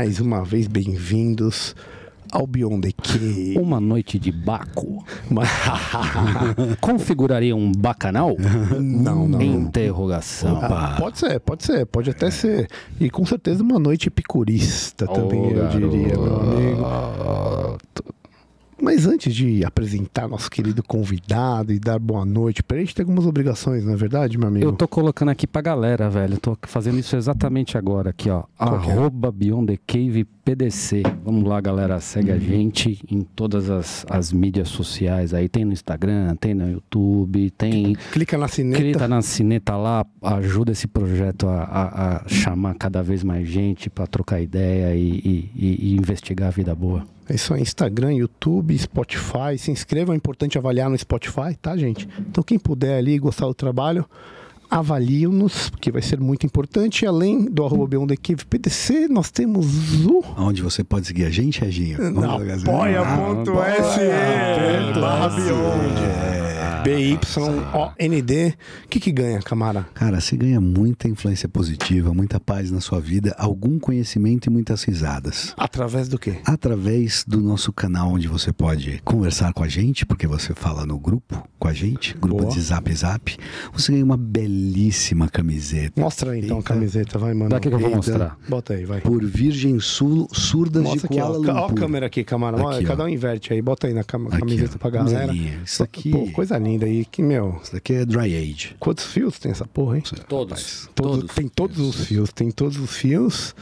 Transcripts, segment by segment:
mais uma vez bem-vindos ao Beyond the Cave. Uma noite de Baco. Configuraria um bacanal? Não. Interrogação. Pode ser, pode até ser. E com certeza uma noite epicurista também, eu diria, meu amigo. Mas antes de apresentar nosso querido convidado e dar boa noite, a gente tem algumas obrigações, não é verdade, meu amigo? Eu tô colocando aqui pra galera, velho. Eu tô fazendo isso exatamente agora aqui, ó. @BeyondTheCavePDC. Vamos lá, galera. Segue a gente em todas as mídias sociais aí. Tem no Instagram, tem no YouTube, tem... Clica na sineta. Clica na sineta lá, ajuda esse projeto a chamar cada vez mais gente pra trocar ideia e investigar a vida boa. É isso aí, Instagram, YouTube, Spotify. Se inscrevam, é importante avaliar no Spotify, tá, gente? Então quem puder ali gostar do trabalho, avaliem-nos, porque vai ser muito importante. Além do @BeyondTheCavePDC, nós temos o... Onde você pode seguir a gente, Reginho? apoia.se/Beyond. BYOND. O que ganha, camarada? Cara, você ganha muita influência positiva, muita paz na sua vida, algum conhecimento e muitas risadas. Através do quê? Através do nosso canal, onde você pode conversar com a gente, porque você fala no grupo com a gente, grupo de Zap Zap. Você ganha uma belíssima camiseta. Mostra aí então a camiseta, vai, mano. Daqui que eu vou mostrar. Bota aí, vai. Por Virgem Surdas Mostra de Kuala Lumpur. Ó a câmera aqui, camarada. Aqui, cada um inverte aí. Bota aí na camiseta pra galera. Isso aqui... Pô, coisa linda aí, que, meu... Isso daqui é Dry Age. Quantos fios tem essa porra, hein? Todos. Tem todos os fios. Tem todos os fios.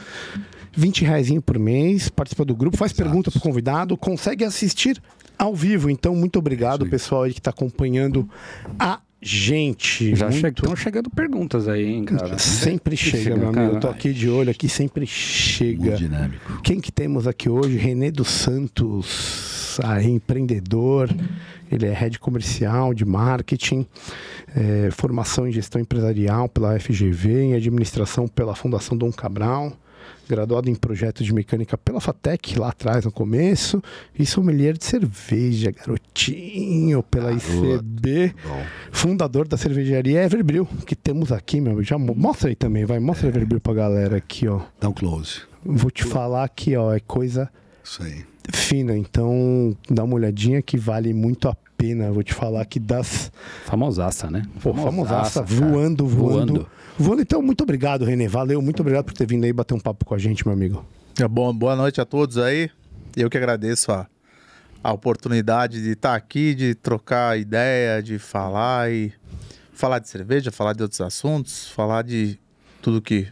R$20 por mês. Participa do grupo, faz pergunta pro convidado. Consegue assistir ao vivo. Então, muito obrigado, pessoal aí que tá acompanhando a gente. Já estão chegando perguntas aí, hein, cara? Sempre chega, meu amigo. Eu tô aqui de olho, aqui sempre chega. Muito dinâmico. Quem que temos aqui hoje? René dos Santos, empreendedor. Ele é head comercial de marketing, formação em gestão empresarial pela FGV, em administração pela Fundação Dom Cabral, graduado em projetos de mecânica pela FATEC, lá atrás no começo, e sommelier de cerveja, garotinho, pela ICB, fundador da cervejaria Everbril, que temos aqui, meu amigo. Já mostra aí também, vai, mostra Everbril pra galera aqui, ó. Dá um close. Vou te falar aqui, ó, é coisa... Isso aí. Fina, então dá uma olhadinha que vale muito a pena. Vou te falar que das... Famosaça, né? Pô, famosaça, voando. Então, muito obrigado, René. Valeu, muito obrigado por ter vindo aí bater um papo com a gente, meu amigo. Bom, boa noite a todos aí. Eu que agradeço a oportunidade de estar aqui, de trocar ideia, de falar de cerveja, falar de outros assuntos, falar de tudo que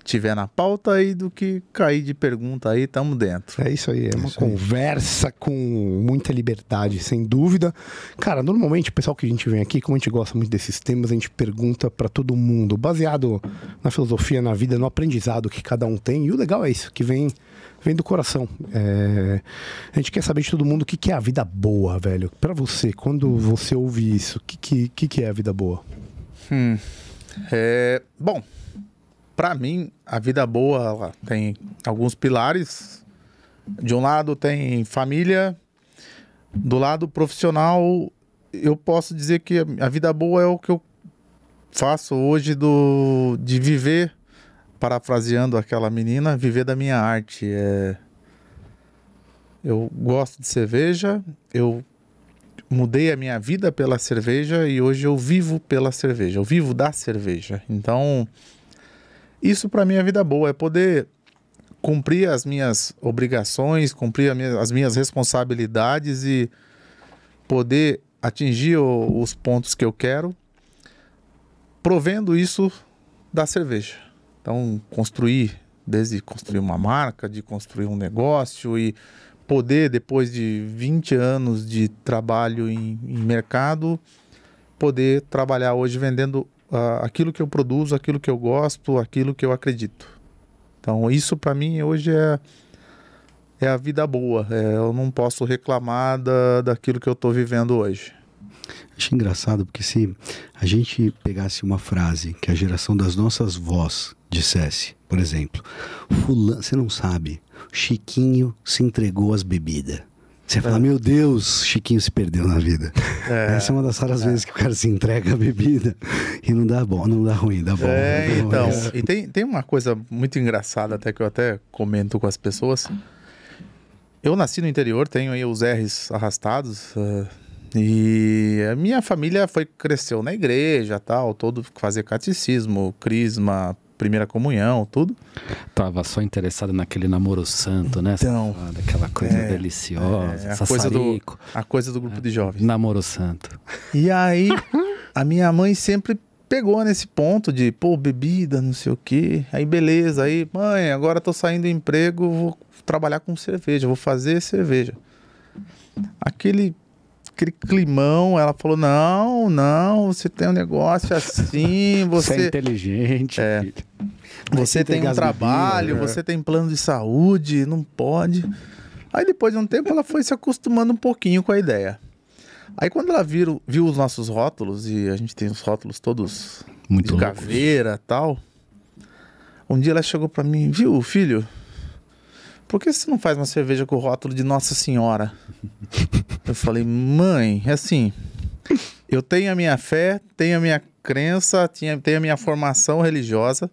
tiver na pauta e do que cair de pergunta aí, tamo dentro. É isso aí, é uma conversa com muita liberdade, sem dúvida. Cara, normalmente o pessoal que a gente vem aqui, como a gente gosta muito desses temas, a gente pergunta pra todo mundo, baseado na filosofia, na vida, no aprendizado que cada um tem. E o legal é isso, que vem do coração. A gente quer saber de todo mundo o que é a vida boa, velho. Pra você, quando você ouve isso, o que é a vida boa? Bom, para mim, a vida boa ela tem alguns pilares. De um lado tem família, do lado profissional, eu posso dizer que a vida boa é o que eu faço hoje de viver, parafraseando aquela menina, viver da minha arte. Eu gosto de cerveja, eu mudei a minha vida pela cerveja e hoje eu vivo pela cerveja, eu vivo da cerveja. Então... isso para mim é vida boa, é poder cumprir as minhas obrigações, cumprir as minhas responsabilidades e poder atingir os pontos que eu quero, provendo isso da cerveja. Então, desde construir uma marca, de construir um negócio e poder, depois de 20 anos de trabalho em mercado, poder trabalhar hoje vendendo aquilo que eu produzo, aquilo que eu gosto, aquilo que eu acredito. Então isso para mim hoje é a vida boa. Eu não posso reclamar daquilo que eu estou vivendo hoje. Acho engraçado porque se a gente pegasse uma frase que a geração das nossas vós dissesse, por exemplo, fulano, você não sabe, Chiquinho se entregou às bebidas. Você fala, meu Deus, Chiquinho se perdeu na vida. Essa é uma das raras vezes que o cara se entrega a bebida e não dá bom, não dá ruim, dá bom. Então, e tem uma coisa muito engraçada até que eu até comento com as pessoas. Eu nasci no interior, tenho aí os R's arrastados, e a minha família cresceu na igreja, tal, todo fazer catecismo, crisma, primeira comunhão, tudo. Tava só interessado naquele namoro santo, né? Então, daquela coisa deliciosa, a coisa do grupo de jovens. Namoro santo. E aí, a minha mãe sempre pegou nesse ponto de, pô, bebida, não sei o quê. Aí, beleza. Aí, mãe, agora tô saindo do emprego, vou trabalhar com cerveja, vou fazer cerveja. Aquele climão, ela falou, não, você tem um negócio assim, você é inteligente, filho. Você tem um trabalho, você tem plano de saúde, não pode. Aí depois de um tempo ela foi se acostumando um pouquinho com a ideia. Aí quando ela viu os nossos rótulos, e a gente tem os rótulos todos muito de caveira e tal, um dia ela chegou pra mim, viu, filho, por que você não faz uma cerveja com o rótulo de Nossa Senhora? Eu falei, mãe, é assim, eu tenho a minha fé, tenho a minha crença, tenho a minha formação religiosa,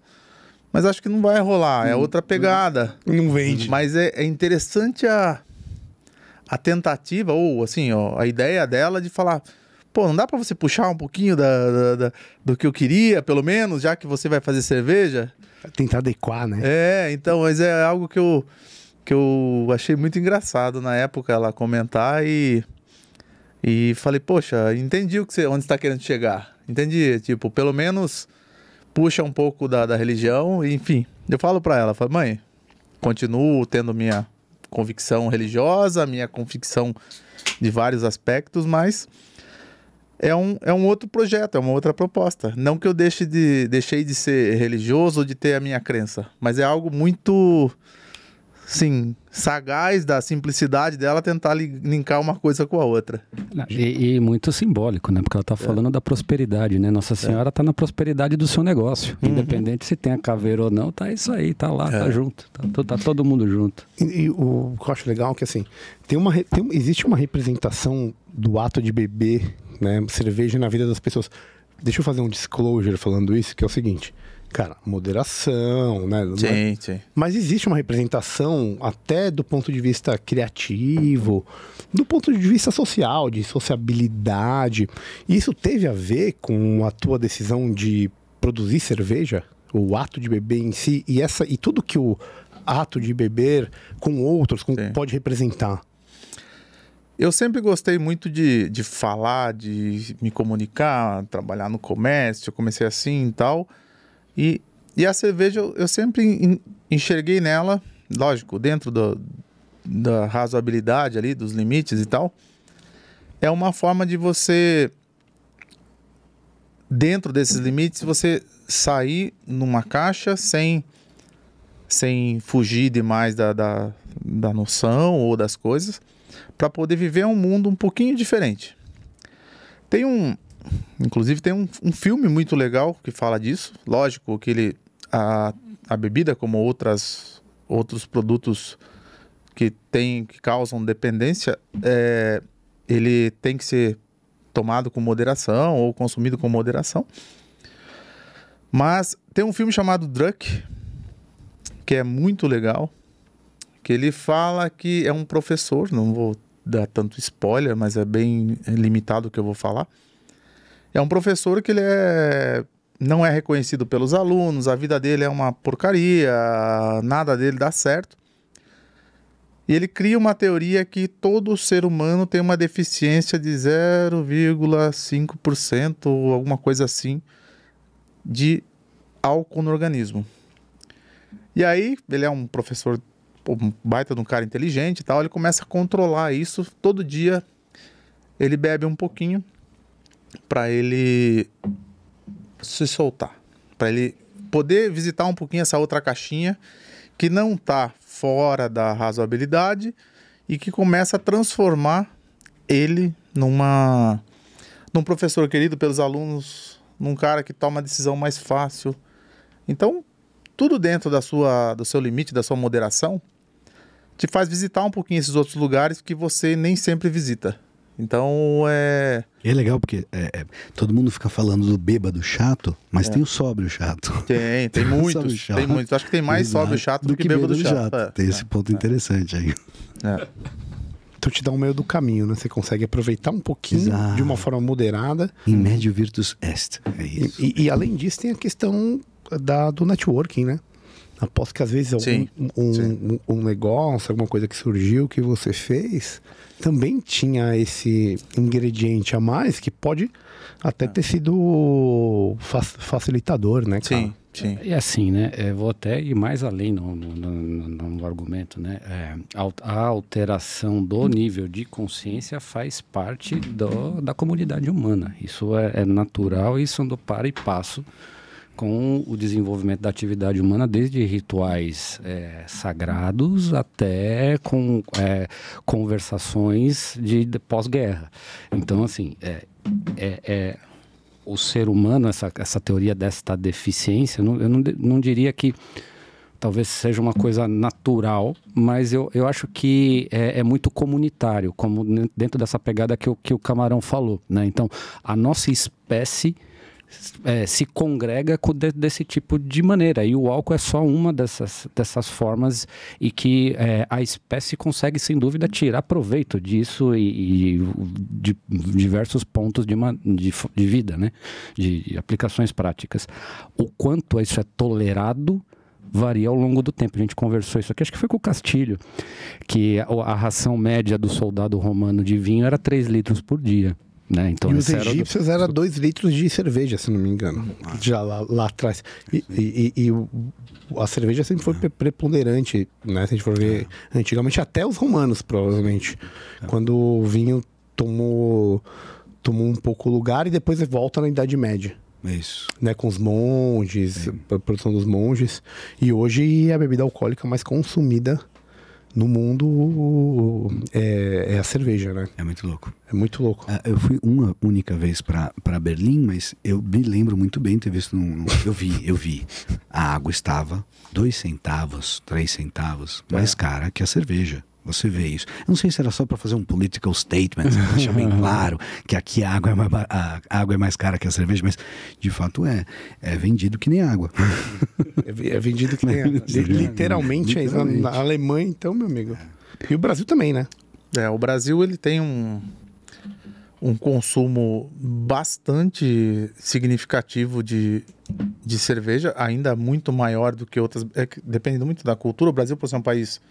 mas acho que não vai rolar, é outra pegada. Não vende. Mas é interessante a tentativa, ou assim, ó, a ideia dela de falar, pô, não dá pra você puxar um pouquinho do que eu queria, pelo menos, já que você vai fazer cerveja? Tentar adequar, né? Então, mas é algo que eu achei muito engraçado na época ela comentar e falei, poxa, entendi onde você está querendo chegar. Entendi, tipo, pelo menos puxa um pouco da religião, enfim. Eu falo pra ela, falo, mãe, continuo tendo minha convicção religiosa, minha convicção de vários aspectos, mas é um outro projeto, é uma outra proposta. Não que eu deixei de ser religioso ou de ter a minha crença, mas é algo muito, sim, sagaz da simplicidade dela tentar linkar uma coisa com a outra. E muito simbólico, né? Porque ela está falando da prosperidade, né? Nossa Senhora está na prosperidade do seu negócio. Independente se tem a caveira ou não, tá isso aí, tá lá, tá junto. Tá todo mundo junto. E o que eu acho legal é que, assim, existe uma representação do ato de beber, né, cerveja na vida das pessoas. Deixa eu fazer um disclosure falando isso, que é o seguinte... Cara, moderação, né? Sim. Mas existe uma representação até do ponto de vista criativo, do ponto de vista social, de sociabilidade. E isso teve a ver com a tua decisão de produzir cerveja? O ato de beber em si e tudo que o ato de beber com outros pode representar? Eu sempre gostei muito de falar, de me comunicar, trabalhar no comércio. Eu comecei assim e tal... E a cerveja eu sempre enxerguei nela, lógico, dentro da razoabilidade ali, dos limites e tal. É uma forma de você, dentro desses limites, você sair numa caixa sem fugir demais da noção ou das coisas, para poder viver um mundo um pouquinho diferente. Inclusive tem um filme muito legal que fala disso. Lógico que a bebida, como outros produtos que causam dependência, ele tem que ser tomado com moderação ou consumido com moderação. Mas tem um filme chamado Druk, que é muito legal, que ele fala que é um professor, não vou dar tanto spoiler, mas é bem limitado o que eu vou falar. É um professor que ele não é reconhecido pelos alunos, a vida dele é uma porcaria, nada dele dá certo. E ele cria uma teoria que todo ser humano tem uma deficiência de 0,5% ou alguma coisa assim de álcool no organismo. E aí, ele é um professor, um baita de um cara inteligente e tal, ele começa a controlar isso. Todo dia ele bebe um pouquinho para ele se soltar, para ele poder visitar um pouquinho essa outra caixinha que não está fora da razoabilidade e que começa a transformar ele num professor querido pelos alunos, num cara que toma a decisão mais fácil. Então, tudo dentro do seu limite, da sua moderação, te faz visitar um pouquinho esses outros lugares que você nem sempre visita. Então, é legal porque todo mundo fica falando do bêbado chato, mas tem o sóbrio chato. Tem muitos. Tem muitos. Acho que tem mais sóbrio chato do que bêbado chato. Tem esse ponto interessante aí. Então te dá um meio do caminho, né? Você consegue aproveitar um pouquinho de uma forma moderada. In médio virtus est. É isso. E além disso, tem a questão do networking, né? Aposto que às vezes um negócio, alguma coisa que surgiu, que você fez, também tinha esse ingrediente a mais que pode até ter sido facilitador, né, cara? Sim. E assim, né? Vou até ir mais além no argumento, né? A alteração do nível de consciência faz parte da comunidade humana. Isso é natural e isso andou para e passo com o desenvolvimento da atividade humana, desde rituais sagrados até com conversações de pós-guerra. Então, assim, o ser humano, essa teoria desta deficiência, eu não diria que talvez seja uma coisa natural, mas eu acho que é muito comunitário, como dentro dessa pegada que o Camarão falou, né? Então, a nossa espécie se congrega desse tipo de maneira, e o álcool é só uma dessas formas, e que a espécie consegue sem dúvida tirar proveito disso e de diversos pontos de vida, né? de aplicações práticas. O quanto isso é tolerado varia ao longo do tempo. A gente conversou isso aqui, acho que foi com o Castilho, que a ração média do soldado romano de vinho era 3 litros por dia. Né? Então, e os egípcios era 2 litros de cerveja, se não me engano, já lá atrás. E a cerveja sempre foi preponderante, né? Se a gente for ver, antigamente até os romanos, provavelmente. Quando o vinho tomou um pouco lugar e depois volta na Idade Média. Isso. Né? Com os monges, a produção dos monges. E hoje é a bebida alcoólica mais consumida no mundo é a cerveja, né? É muito louco. É muito louco. Eu fui uma única vez para Berlim, mas eu me lembro muito bem de ter visto eu vi. A água estava 2 centavos, 3 centavos mais cara que a cerveja. Você vê isso. Eu não sei se era só para fazer um political statement, deixar bem claro que aqui a água é mais cara que a cerveja, mas de fato é vendido que nem água. É vendido que nem água. Literalmente é isso. Na Alemanha, então, meu amigo. E o Brasil também, né? O Brasil ele tem um consumo bastante significativo de cerveja, ainda muito maior do que outras, dependendo muito da cultura. O Brasil, por ser um país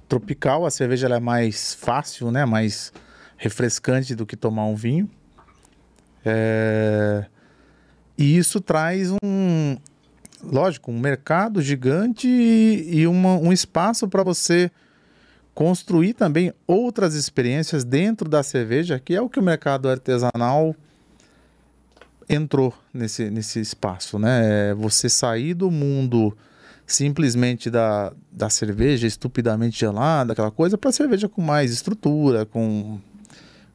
tropical, a cerveja ela é mais fácil, né? Mais refrescante do que tomar um vinho. E isso traz um mercado gigante e um espaço para você construir também outras experiências dentro da cerveja, que é o que o mercado artesanal entrou nesse espaço, né? Você sair do mundo simplesmente da cerveja estupidamente gelada, aquela coisa, para cerveja com mais estrutura, com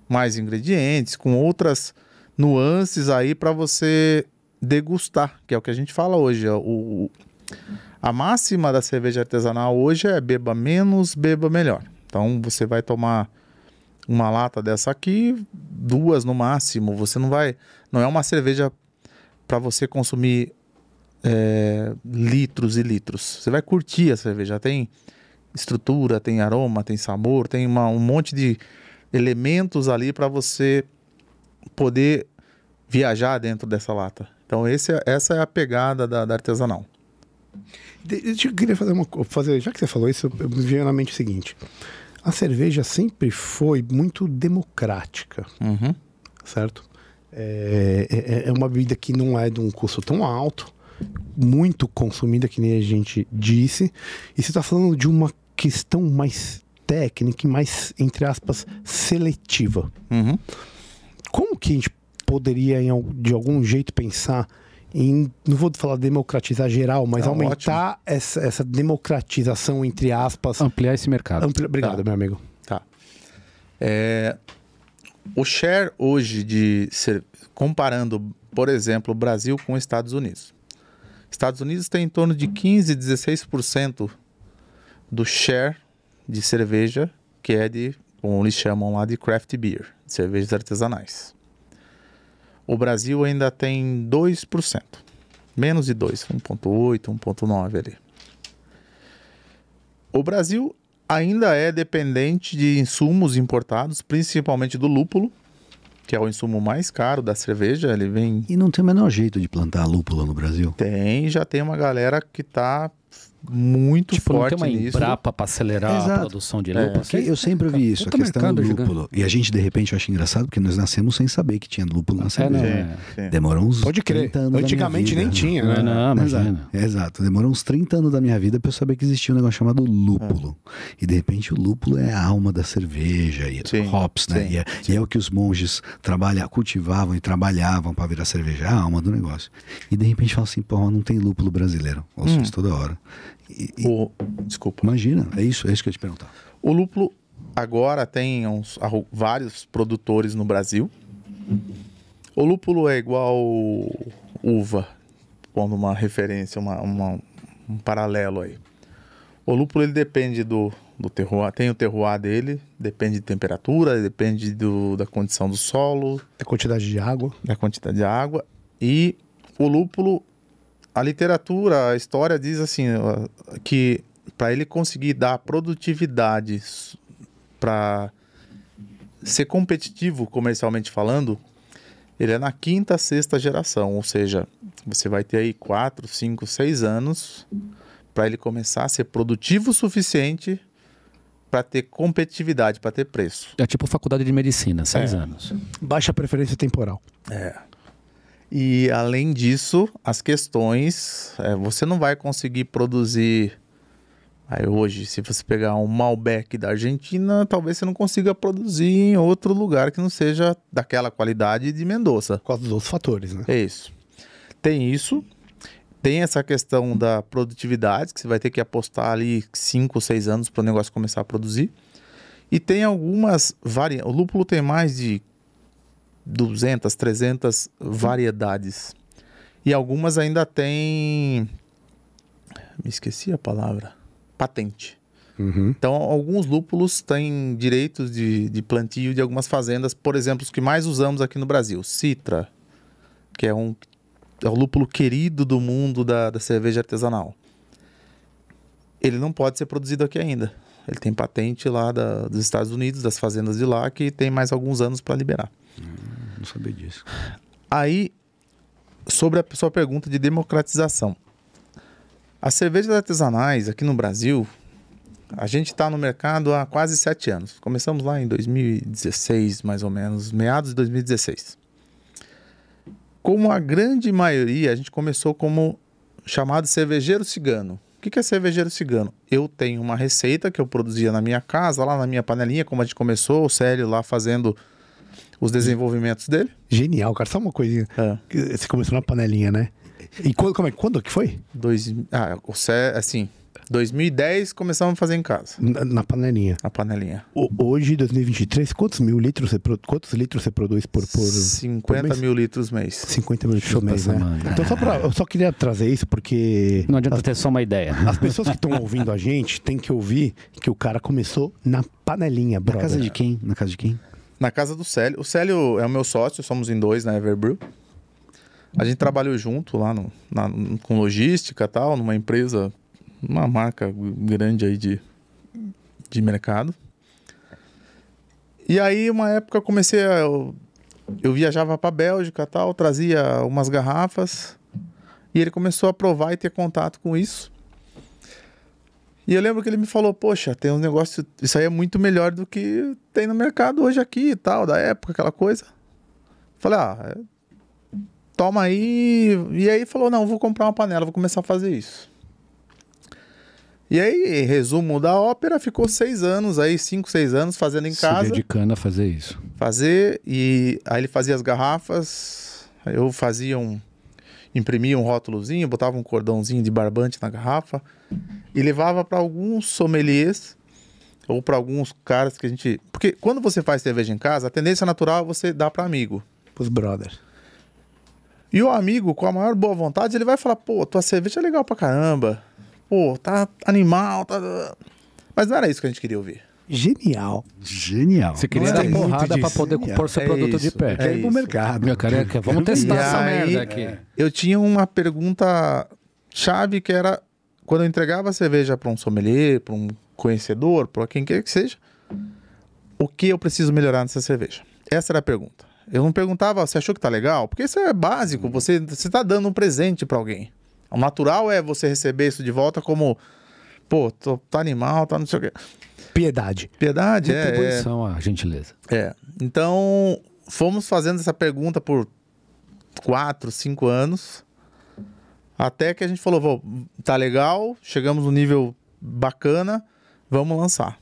mais ingredientes, com outras nuances aí para você degustar, que é o que a gente fala hoje. A máxima da cerveja artesanal hoje é beba menos, beba melhor. Então você vai tomar uma lata dessa aqui, 2 no máximo. Você não é uma cerveja para você consumir litros e litros. Você vai curtir a cerveja. Tem estrutura, tem aroma, tem sabor, tem um monte de elementos ali para você poder viajar dentro dessa lata. Então essa é a pegada da artesanal. Eu queria fazer, já que você falou isso, me veio na mente o seguinte: a cerveja sempre foi muito democrática, certo? É uma bebida que não é de um custo tão alto, muito consumida, que nem a gente disse, e você está falando de uma questão mais técnica e mais, entre aspas, seletiva. Como que a gente poderia, de algum jeito, pensar em, não vou falar democratizar geral, mas aumentar essa democratização, entre aspas. Ampliar esse mercado. Obrigado, meu amigo. Tá. O share hoje comparando, por exemplo, o Brasil com os Estados Unidos. Estados Unidos tem em torno de 15, 16% do share de cerveja que é de, como eles chamam lá, de craft beer, cervejas artesanais. O Brasil ainda tem 2%. Menos de 2, 1,8, 1,9 ali. O Brasil ainda é dependente de insumos importados, principalmente do lúpulo, que é o insumo mais caro da cerveja. Ele vem... E não tem o menor jeito de plantar lúpulo no Brasil? Já tem uma galera que está muito Tipo, não forte tem uma nisso. Embrapa para acelerar Exato. a produção de lúpulo? Porque eu sempre ouvi isso, a Puta questão do mercado lúpulo. gigante. E a gente, de repente, acha engraçado porque nós nascemos sem saber que tinha lúpulo na não, cerveja. é. Sim. Demorou uns Pode crer. 30 anos da minha Antigamente vida. nem tinha, Não, né? não, imagina. Exato. Demorou uns 30 anos da minha vida para eu saber que existia um negócio chamado lúpulo. E de repente o lúpulo é a alma da cerveja, e Sim, hops, né? sim, E é o que os monges cultivavam e trabalhavam para virar cerveja, é a alma do negócio. E de repente fala assim, pô, não tem lúpulo brasileiro. Ouço isso toda hora. Desculpa. Imagina, é isso que eu ia te perguntar. O lúpulo agora tem vários produtores no Brasil. O lúpulo é igual uva, pondo uma referência, um paralelo aí. O lúpulo ele depende do terroir, tem o terroir dele, depende de temperatura, depende da condição do solo, A quantidade de água. da quantidade de água. E o lúpulo, a literatura, a história diz assim, que para ele conseguir dar produtividade para ser competitivo comercialmente falando, ele é na 5ª, 6ª geração, ou seja, você vai ter aí 4, 5, 6 anos para ele começar a ser produtivo o suficiente para ter competitividade, para ter preço. É tipo faculdade de medicina, 6 anos. Baixa preferência temporal. E além disso, as questões, você não vai conseguir produzir. Aí hoje, se você pegar um Malbec da Argentina, talvez você não consiga produzir em outro lugar que não seja daquela qualidade de Mendoza. Por causa dos outros fatores, né? É isso. Tem isso. Tem essa questão da produtividade, que você vai ter que apostar ali 5 ou 6 anos para o negócio começar a produzir. E tem algumas variantes. O lúpulo tem mais de 200, 300 variedades. E algumas ainda têm... Me esqueci a palavra. Patente. Então, alguns lúpulos têm direitos de plantio de algumas fazendas. Por exemplo, os que mais usamos aqui no Brasil. Citra, que é o lúpulo querido do mundo da cerveja artesanal. Ele não pode ser produzido aqui ainda. Ele tem patente lá dos Estados Unidos, das fazendas de lá, que tem mais alguns anos para liberar. Não sabia disso. Aí, sobre a sua pergunta de democratização. As cervejas artesanais aqui no Brasil, a gente está no mercado há quase 7 anos. Começamos lá em 2016, mais ou menos, meados de 2016. Como a grande maioria, a gente começou como chamado cervejeiro cigano. O que é cervejeiro cigano? Eu tenho uma receita que eu produzia na minha casa, lá na minha panelinha, como a gente começou, o Célio lá fazendo os desenvolvimentos dele. Genial, cara. Só uma coisinha. Você começou na panelinha, né? E quando que foi? 2010 começamos a fazer em casa. Na panelinha. A panelinha. Hoje, 2023, quantos litros você produz por 50 mês? mil litros mês. 50 mil litros por mês, né? semana. Então, eu só queria trazer isso porque Não adianta ter só uma ideia. as pessoas que estão ouvindo a gente têm que ouvir que o cara começou na panelinha, Na brother. casa de quem? Na casa de quem? Na casa do Célio. O Célio é o meu sócio, somos em 2 na Everbrew. A gente trabalhou junto lá com logística e tal, numa empresa, uma marca grande aí de mercado. E aí, uma época, eu viajava para Bélgica e tal, trazia umas garrafas, e ele começou a provar e ter contato com isso. E eu lembro que ele me falou, poxa, tem um negócio, isso aí é muito melhor do que tem no mercado hoje aqui e tal, da época, aquela coisa. Falei, toma aí. E aí falou, não, vou comprar uma panela, vou começar a fazer isso. E aí, resumo da ópera, ficou 6 anos aí, 5, 6 anos fazendo em casa. Se dedicando a fazer isso. E aí ele fazia as garrafas, eu imprimia um rótulozinho, botava um cordãozinho de barbante na garrafa e levava para alguns sommeliers ou para alguns caras que a gente... Porque quando você faz cerveja em casa, a tendência natural é você dar para amigo. Pros brothers. E o amigo, com a maior boa vontade, ele vai falar, pô, tua cerveja é legal pra caramba. Pô, tá animal, tá... Mas não era isso que a gente queria ouvir. Genial. Genial. Você queria Gostei dar muito porrada pra disso. poder pôr seu produto de isso, pé. Quer ir pro isso. mercado. Meu cara, vamos testar E essa aí, merda aqui. Eu tinha uma pergunta chave que era, quando eu entregava a cerveja para um sommelier, para um conhecedor, para quem quer que seja, o que eu preciso melhorar nessa cerveja? Essa era a pergunta. Eu não perguntava, você achou que tá legal? Porque isso é básico, você tá dando um presente para alguém. O natural é você receber isso de volta como, pô, tá animal, tá não sei o quê. Piedade. Piedade, Retribuição, a gentileza. Então, fomos fazendo essa pergunta por 4, 5 anos, até que a gente falou, tá legal, chegamos no nível bacana, vamos lançar.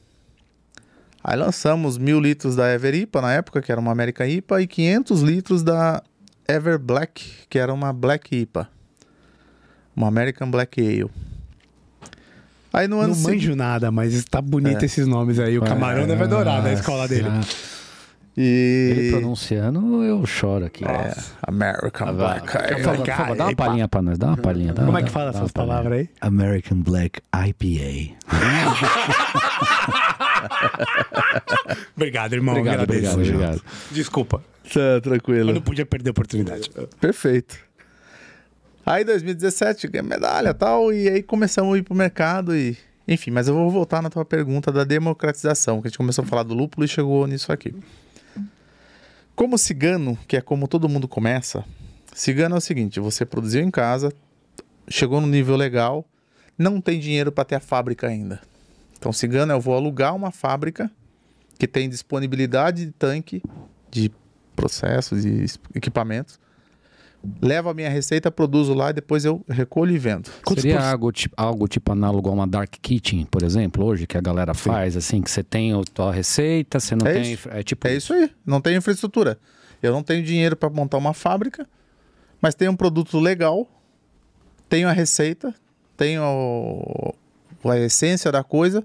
Aí lançamos 1.000 litros da Ever IPA na época, que era uma American IPA, e 500 litros da Ever Black, que era uma Black IPA. Uma American Black Ale. Aí no ano Não seguinte... manjo nada, mas está bonito esses nomes aí. O Camarão deve adorar da escola dele. Ele pronunciando, eu choro aqui. American Black Ale. Por favor, dá uma palhinha pra nós, dá uma palhinha. Como é que fala essas palavras aí? American Black IPA. Obrigado, irmão. Obrigado. Desculpa. Tá, tranquilo. Eu não podia perder a oportunidade. Perfeito. Aí, em 2017, ganhei medalha e tal, e aí começamos a ir pro mercado e... Enfim, mas eu vou voltar na tua pergunta da democratização, que a gente começou a falar do lúpulo e chegou nisso aqui. Como cigano, que é como todo mundo começa, cigano é o seguinte, você produziu em casa, chegou no nível legal, não tem dinheiro para ter a fábrica ainda. Então, cigano, eu vou alugar uma fábrica que tem disponibilidade de tanque, de processos, de equipamentos, levo a minha receita, produzo lá e depois eu recolho e vendo. Seria algo tipo análogo a uma Dark Kitchen, por exemplo, hoje, que a galera faz, assim, que você tem a tua receita, você não tem... É isso aí, não tem infraestrutura. Eu não tenho dinheiro para montar uma fábrica, mas tenho um produto legal, tenho a receita, tenho a essência da coisa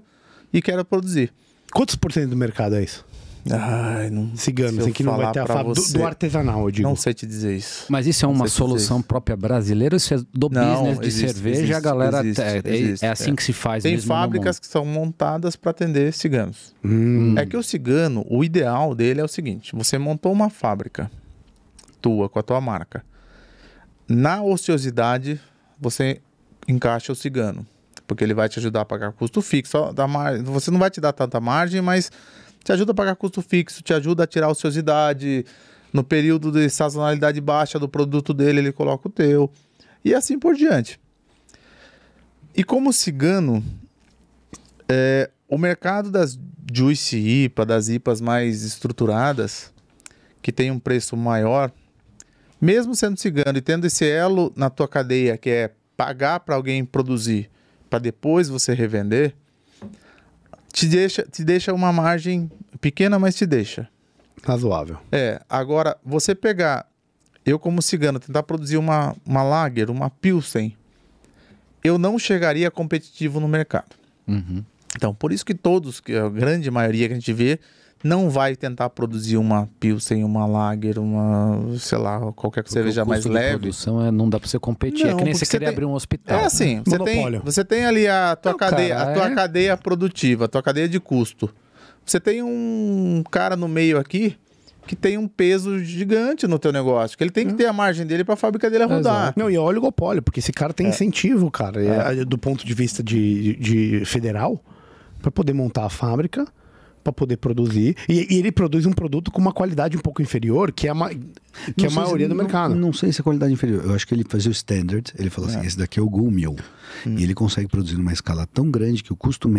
e quero produzir. Quantos por cento do mercado é isso? Ai, não. Cigano, assim que não vai ter a fábrica do artesanal, eu digo. Não sei te dizer isso. Mas isso é uma solução própria brasileira? Isso é do business de cerveja? A galera é assim que se faz. Tem mesmo fábricas que são montadas para atender ciganos. É que o cigano, o ideal dele é o seguinte: você montou uma fábrica tua, com a tua marca. Na ociosidade, você encaixa o cigano, porque ele vai te ajudar a pagar custo fixo. Você não vai te dar tanta margem, mas te ajuda a pagar custo fixo, te ajuda a tirar a ociosidade. No período de sazonalidade baixa do produto dele, ele coloca o teu. E assim por diante. E como cigano, o mercado das Juice IPA, das IPAs mais estruturadas, que tem um preço maior, mesmo sendo cigano e tendo esse elo na tua cadeia, que é pagar para alguém produzir, para depois você revender, te deixa uma margem pequena, mas te deixa. Razoável. Agora, você pegar, eu como cigano, tentar produzir uma lager, uma pilsen, eu não chegaria competitivo no mercado. Então, por isso que a grande maioria que a gente vê, não vai tentar produzir uma pilsen, uma lager, sei lá, qualquer que cerveja mais leve. Produção não dá para você competir, não, é que nem você querer abrir um hospital. É assim, você tem ali a tua cadeia produtiva, a tua cadeia de custo. Você tem um cara no meio aqui que tem um peso gigante no teu negócio, que ele tem que ter a margem dele para a fábrica dele rodar. Não, e é oligopólio, porque esse cara tem incentivo, cara, do ponto de vista de federal, para poder montar a fábrica, para poder produzir. E ele produz um produto com uma qualidade um pouco inferior, que é a maioria do mercado. Não sei se é qualidade inferior. Eu acho que ele fazia o standard. Ele falou assim, esse daqui é o Gold Mill. E ele consegue produzir numa escala tão grande que o custo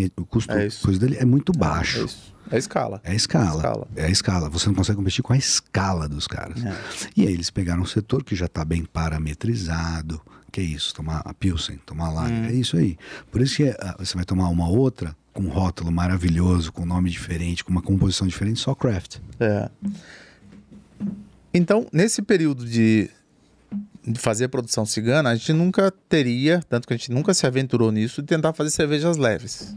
coisa dele é muito baixo. É a escala. É a escala. Você não consegue competir com a escala dos caras. E aí eles pegaram um setor que já está bem parametrizado. Que é isso? Tomar a Pilsen, tomar lá. É isso aí. Por isso que você vai tomar uma outra com um rótulo maravilhoso, com um nome diferente, com uma composição diferente, só craft. Então, nesse período de fazer produção cigana, a gente nunca teria, tanto que a gente nunca se aventurou nisso, de tentar fazer cervejas leves.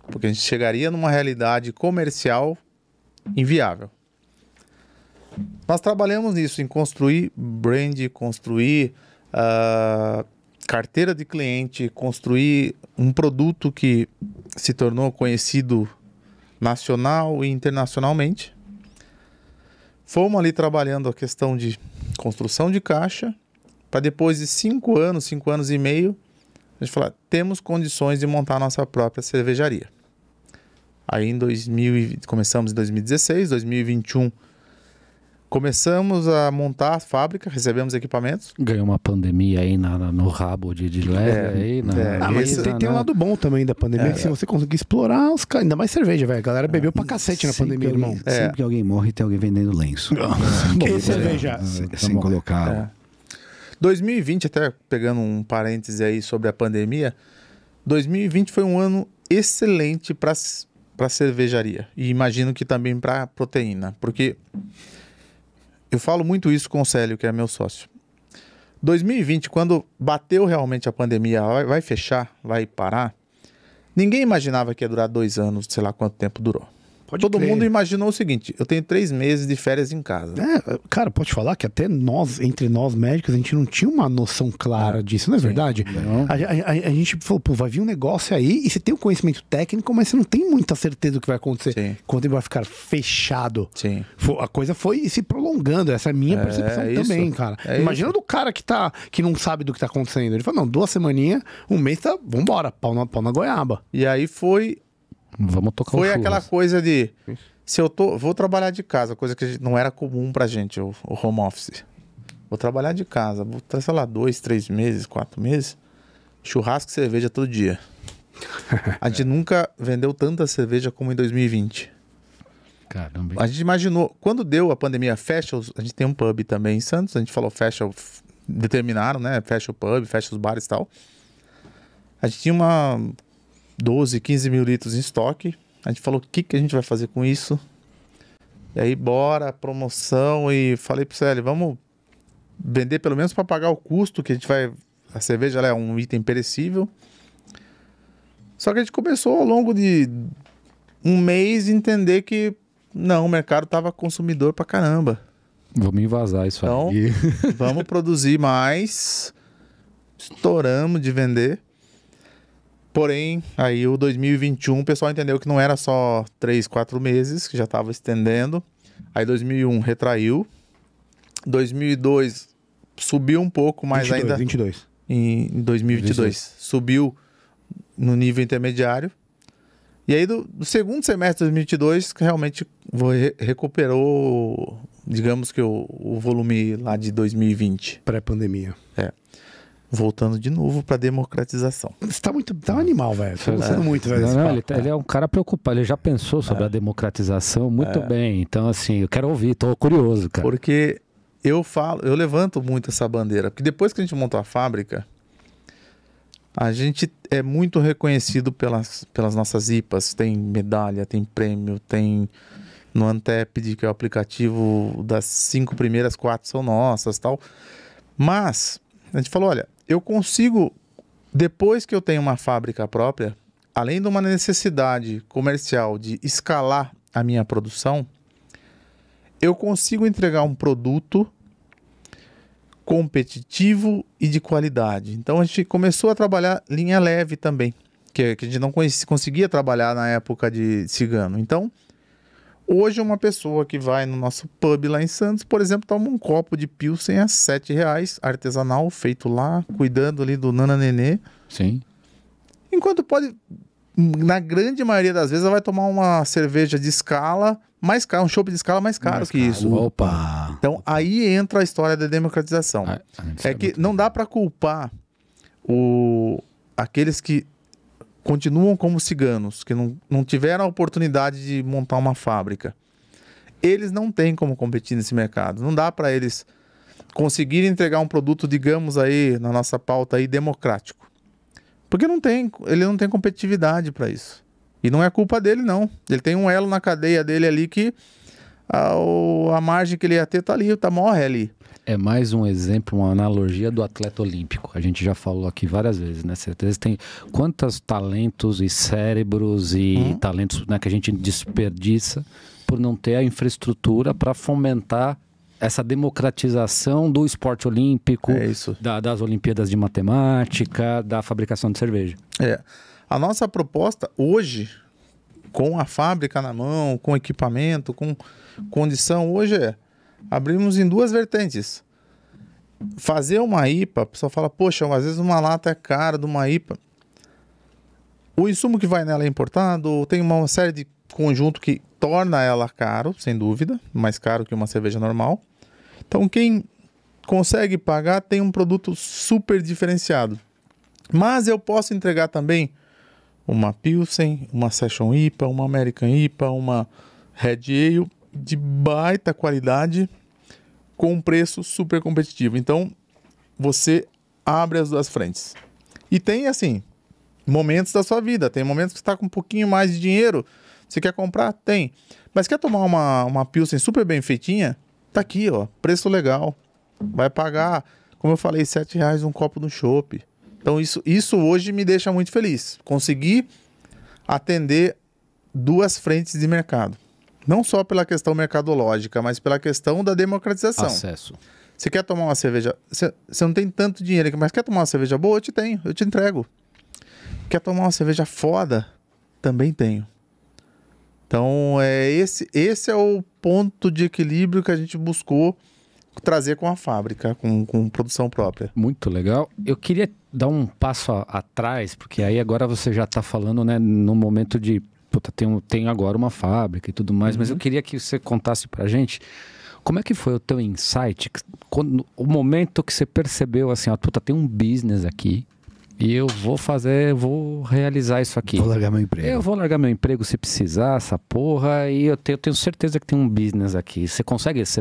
Porque a gente chegaria numa realidade comercial inviável. Nós trabalhamos nisso, em construir brand, construir carteira de cliente, construir um produto que se tornou conhecido nacional e internacionalmente. Fomos ali trabalhando a questão de construção de caixa, para depois de 5 anos e meio, a gente falar, temos condições de montar a nossa própria cervejaria. Aí começamos em 2016, 2021, começamos a montar a fábrica, recebemos equipamentos. Ganhou uma pandemia aí no rabo de leve. Mas tem um lado bom também da pandemia, que se você conseguir explorar os caras, ainda mais cerveja, velho. A galera bebeu pra cacete na pandemia, irmão. Sempre que alguém morre, tem alguém vendendo lenço. Que cerveja? Sem colocar... 2020, até pegando um parêntese aí sobre a pandemia, 2020 foi um ano excelente para cervejaria. E imagino que também para proteína, porque eu falo muito isso com o Célio, que é meu sócio. 2020, quando bateu realmente a pandemia, vai fechar, vai parar, ninguém imaginava que ia durar 2 anos, sei lá quanto tempo durou. Todo mundo imaginou o seguinte, eu tenho 3 meses de férias em casa. Cara, pode falar que até nós, entre nós médicos, a gente não tinha uma noção clara disso, não é verdade? Não. A gente falou, pô, vai vir um negócio aí e você tem o conhecimento técnico, mas você não tem muita certeza do que vai acontecer. Sim. Quando ele vai ficar fechado. Sim. A coisa foi se prolongando, essa é a minha percepção também, cara. Imagina do cara que não sabe do que tá acontecendo. Ele falou, não, 2 semaninhas, 1 mês, vambora, pau na goiaba. E aí Vamos tocar foi aquela coisa de, se eu vou trabalhar de casa, coisa que não era comum pra gente, o home office. Vou trabalhar de casa, vou estar, sei lá, 2, 3 meses, 4 meses, churrasco e cerveja todo dia. A gente nunca vendeu tanta cerveja como em 2020. Caramba. A gente imaginou, quando deu a pandemia, fecha, a gente tem um pub também em Santos, a gente falou determinaram, né, fecha o pub, fecha os bares e tal. A gente tinha 12, 15 mil litros em estoque. A gente falou, o que a gente vai fazer com isso? E aí, bora, promoção. E falei pro Célio, vamos vender pelo menos para pagar o custo que a gente vai... A cerveja ela é um item perecível. Só que a gente começou ao longo de 1 mês a entender que não, o mercado tava consumidor pra caramba. Vamos invasar isso aí. Então, vamos produzir mais. Estouramos de vender. Porém, aí o 2021 o pessoal entendeu que não era só 3, 4 meses, que já estava estendendo. Aí 2001 retraiu. 2002 subiu um pouco, mas 22, ainda... 22. Em 2022 subiu no nível intermediário. E aí do segundo semestre de 2022 realmente recuperou, digamos que o volume lá de 2020. Pré-pandemia. Voltando de novo para democratização. Você tá um animal, velho. Tá gostando muito, velho. Ele é um cara preocupado. Ele já pensou sobre a democratização muito bem. Então, assim, eu quero ouvir, tô curioso, cara. Porque eu levanto muito essa bandeira. Porque depois que a gente montou a fábrica, a gente é muito reconhecido pelas nossas IPAs. Tem medalha, tem prêmio, tem no Antepid, que é o aplicativo das 5 primeiras, 4 são nossas, tal. Mas a gente falou, olha, eu consigo, depois que eu tenho uma fábrica própria, além de uma necessidade comercial de escalar a minha produção, eu consigo entregar um produto competitivo e de qualidade. Então a gente começou a trabalhar linha leve também, que a gente não conseguia trabalhar na época de cigano. Então, hoje uma pessoa que vai no nosso pub lá em Santos, por exemplo, toma um copo de Pilsen a R$7, artesanal, feito lá, cuidando ali do Nana Nenê. Sim. Enquanto pode, na grande maioria das vezes, ela vai tomar uma cerveja de escala mais caro, um chopp de escala mais caro que isso. Opa! Então aí entra a história da democratização. É que não dá para culpar aqueles que continuam como ciganos, que não tiveram a oportunidade de montar uma fábrica. Eles não têm como competir nesse mercado. Não dá para eles conseguirem entregar um produto, digamos aí, na nossa pauta aí, democrático. Porque ele não tem competitividade para isso. E não é culpa dele, não. Ele tem um elo na cadeia dele ali que a margem que ele ia ter tá ali, tá morre ali. É mais um exemplo, uma analogia do atleta olímpico. A gente já falou aqui várias vezes, né? Certeza tem quantos talentos e cérebros e talentos, né, que a gente desperdiça por não ter a infraestrutura para fomentar essa democratização do esporte olímpico, É isso. das Olimpíadas de Matemática, da fabricação de cerveja. A nossa proposta hoje, com a fábrica na mão, com equipamento, com condição, hoje abrimos em 2 vertentes. Fazer uma IPA, a pessoa fala, poxa, às vezes uma lata é cara de uma IPA. O insumo que vai nela é importado, tem uma série de conjunto que torna ela caro, sem dúvida, mais caro que uma cerveja normal. Então quem consegue pagar tem um produto super diferenciado. Mas eu posso entregar também uma Pilsen, uma Session IPA, uma American IPA, uma Red Ale de baita qualidade com um preço super competitivo. Então você abre as 2 frentes. E tem assim, momentos da sua vida. Tem momentos que você está com um pouquinho mais de dinheiro. Você quer comprar? Tem. Mas quer tomar uma Pilsen super bem feitinha? Tá aqui, ó. Preço legal. Vai pagar, como eu falei, R$7 um copo no chopp. Então isso hoje me deixa muito feliz. Conseguir atender 2 frentes de mercado. Não só pela questão mercadológica, mas pela questão da democratização. Acesso. Você quer tomar uma cerveja... Você não tem tanto dinheiro aqui, mas quer tomar uma cerveja boa? Eu te tenho, eu te entrego. Quer tomar uma cerveja foda? Também tenho. Então, esse é o ponto de equilíbrio que a gente buscou trazer com a fábrica, com produção própria. Muito legal. Eu queria dar um passo atrás, porque aí agora você já está falando, né, no momento de, puta, tem agora uma fábrica e tudo mais, mas eu queria que você contasse pra gente como é que foi o teu insight, o momento que você percebeu assim, ó, puta, tem um business aqui, e eu vou realizar isso aqui. Vou largar meu emprego. Eu vou largar meu emprego se precisar, essa porra, e eu tenho certeza que tem um business aqui. Você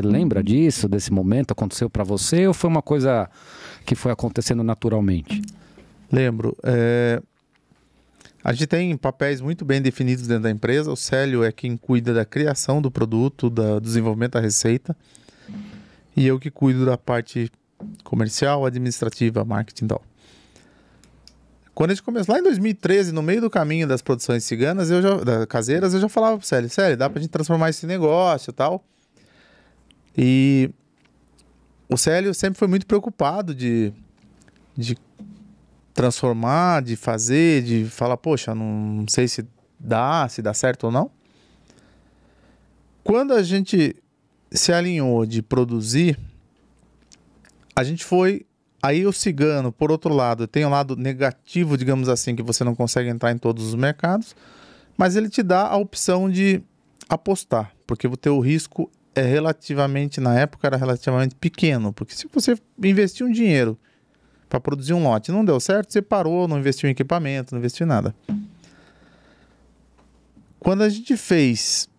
lembra disso, desse momento? Aconteceu pra você ou foi uma coisa que foi acontecendo naturalmente? Lembro. A gente tem papéis muito bem definidos dentro da empresa. O Célio é quem cuida da criação do produto, do desenvolvimento da receita. E eu que cuido da parte comercial, administrativa, marketing e tal. Quando a gente começou, lá em 2013, no meio do caminho das produções ciganas, caseiras, eu já falava pro Célio, dá pra gente transformar esse negócio e tal. E o Célio sempre foi muito preocupado de transformar, de fazer, de falar, poxa, não sei se dá certo ou não. Quando a gente se alinhou de produzir, a gente foi... Aí o cigano, por outro lado, tem um lado negativo, digamos assim, que você não consegue entrar em todos os mercados, mas ele te dá a opção de apostar, porque o teu risco é relativamente, na época, era relativamente pequeno, porque se você investir um dinheiro para produzir um lote, não deu certo, você parou, não investiu em equipamento, não investiu em nada. Quando a gente fez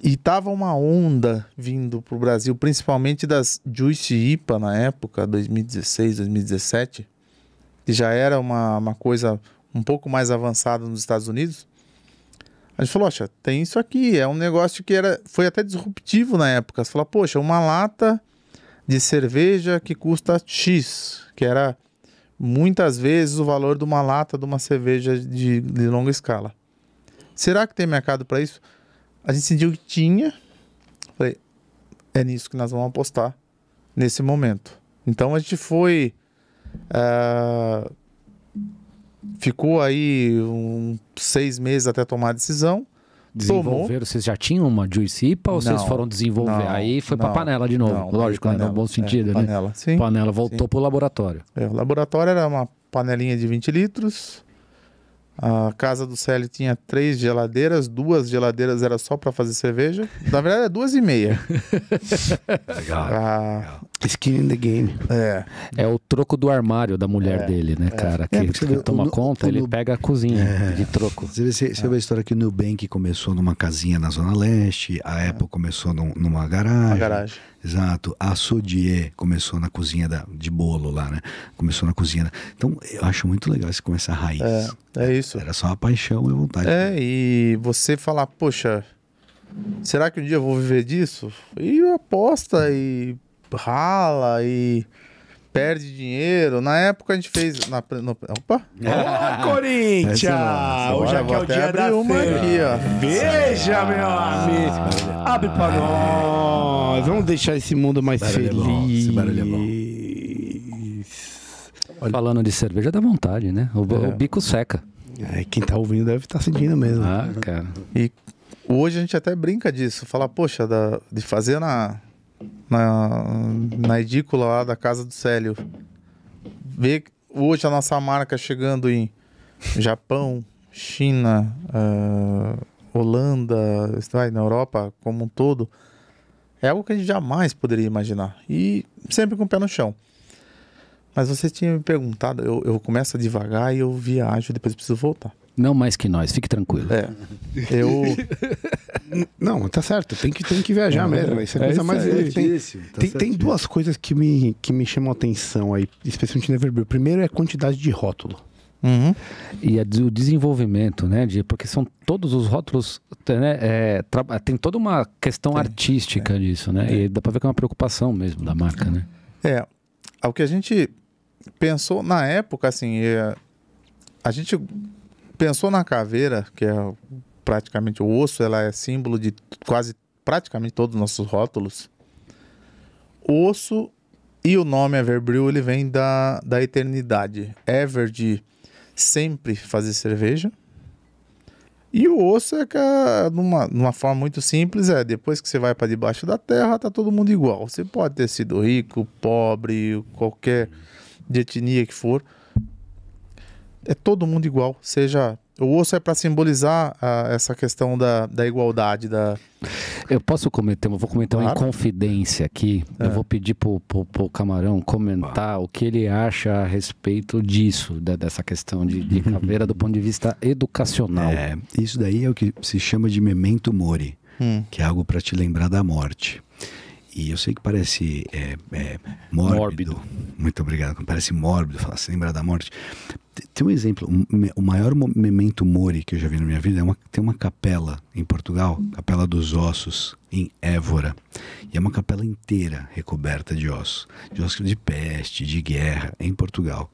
e tava uma onda vindo pro Brasil, principalmente das Juice IPA na época, 2016, 2017, que já era uma coisa um pouco mais avançada nos Estados Unidos. A gente falou, poxa, tem isso aqui, é um negócio que foi até disruptivo na época. Você falou, poxa, uma lata de cerveja que custa X, que era muitas vezes o valor de uma lata de uma cerveja de longa escala. Será que tem mercado para isso? A gente sentiu que tinha. Falei, é nisso que nós vamos apostar nesse momento. Então a gente foi... ficou aí 6 meses até tomar a decisão. Desenvolveram, vocês já tinham uma Juice IPA ou vocês foram desenvolver? Aí foi para panela de novo, lógico, panela, no bom sentido, né? Panela, sim. Panela voltou para o laboratório. O laboratório era uma panelinha de 20 litros. A casa do Célio tinha 3 geladeiras, 2 geladeiras era só para fazer cerveja. Na verdade, é 2,5. Legal. Skin in the game. É o troco do armário da mulher dele, né, cara? Que toma conta, ele pega a cozinha de troco. Você vê a história que o Nubank começou numa casinha na Zona Leste, a Apple começou numa garagem. Uma garagem. Exato. A Sodier começou na cozinha de bolo lá, né? Começou na cozinha. Então, eu acho muito legal esse começar a raiz. É isso. Era só a paixão e a vontade. E você falar, poxa, será que um dia eu vou viver disso? E aposta e rala e perde dinheiro. Na época a gente fez... Opa! Ô, Corinthians! Hoje aqui é o dia da cerveja. Veja, meu amigo! Abre pra nós! Vamos deixar esse mundo mais feliz. Esse barulho é bom. Falando de cerveja, dá vontade, né? O bico seca. Quem tá ouvindo deve estar sentindo mesmo. Ah, cara. E hoje a gente até brinca disso. Fala, poxa, de fazer na edícula lá da casa do Célio. Ver hoje a nossa marca chegando em Japão, China, Holanda, na Europa como um todo. É algo que a gente jamais poderia imaginar. E sempre com o pé no chão. Mas você tinha me perguntado, eu começo devagar e eu viajo, depois eu preciso voltar. Não mais que nós, fique tranquilo. Não, tá certo, tem que viajar mesmo. Isso é coisa mais. Tem duas coisas que me chamam a atenção aí, especialmente na Everbrew. Primeiro é a quantidade de rótulo. Uhum. E o desenvolvimento, né? Porque são todos os rótulos, né? Tem toda uma questão artística disso, né? E dá pra ver que é uma preocupação mesmo da marca, né? O que a gente pensou na época, assim, a gente pensou na caveira, que é praticamente o osso, ela é símbolo de praticamente todos os nossos rótulos. O osso e o nome Everbrew, ele vem da eternidade. Ever de sempre fazer cerveja. E o osso é que, numa forma muito simples, depois que você vai para debaixo da terra, tá todo mundo igual. Você pode ter sido rico, pobre, qualquer de etnia que for. É todo mundo igual. O osso é para simbolizar essa questão da igualdade. Eu vou comentar uma inconfidência aqui. Eu vou pedir pro Camarão comentar o que ele acha a respeito disso, dessa questão de caveira do ponto de vista educacional. Isso daí é o que se chama de memento mori, que é algo para te lembrar da morte. E eu sei que parece mórbido. Muito obrigado. Parece mórbido falar se lembrar da morte. Tem um exemplo. O maior memento mori que eu já vi na minha vida tem uma capela em Portugal, Capela dos Ossos, em Évora. E é uma capela inteira recoberta de ossos de peste, de guerra, em Portugal.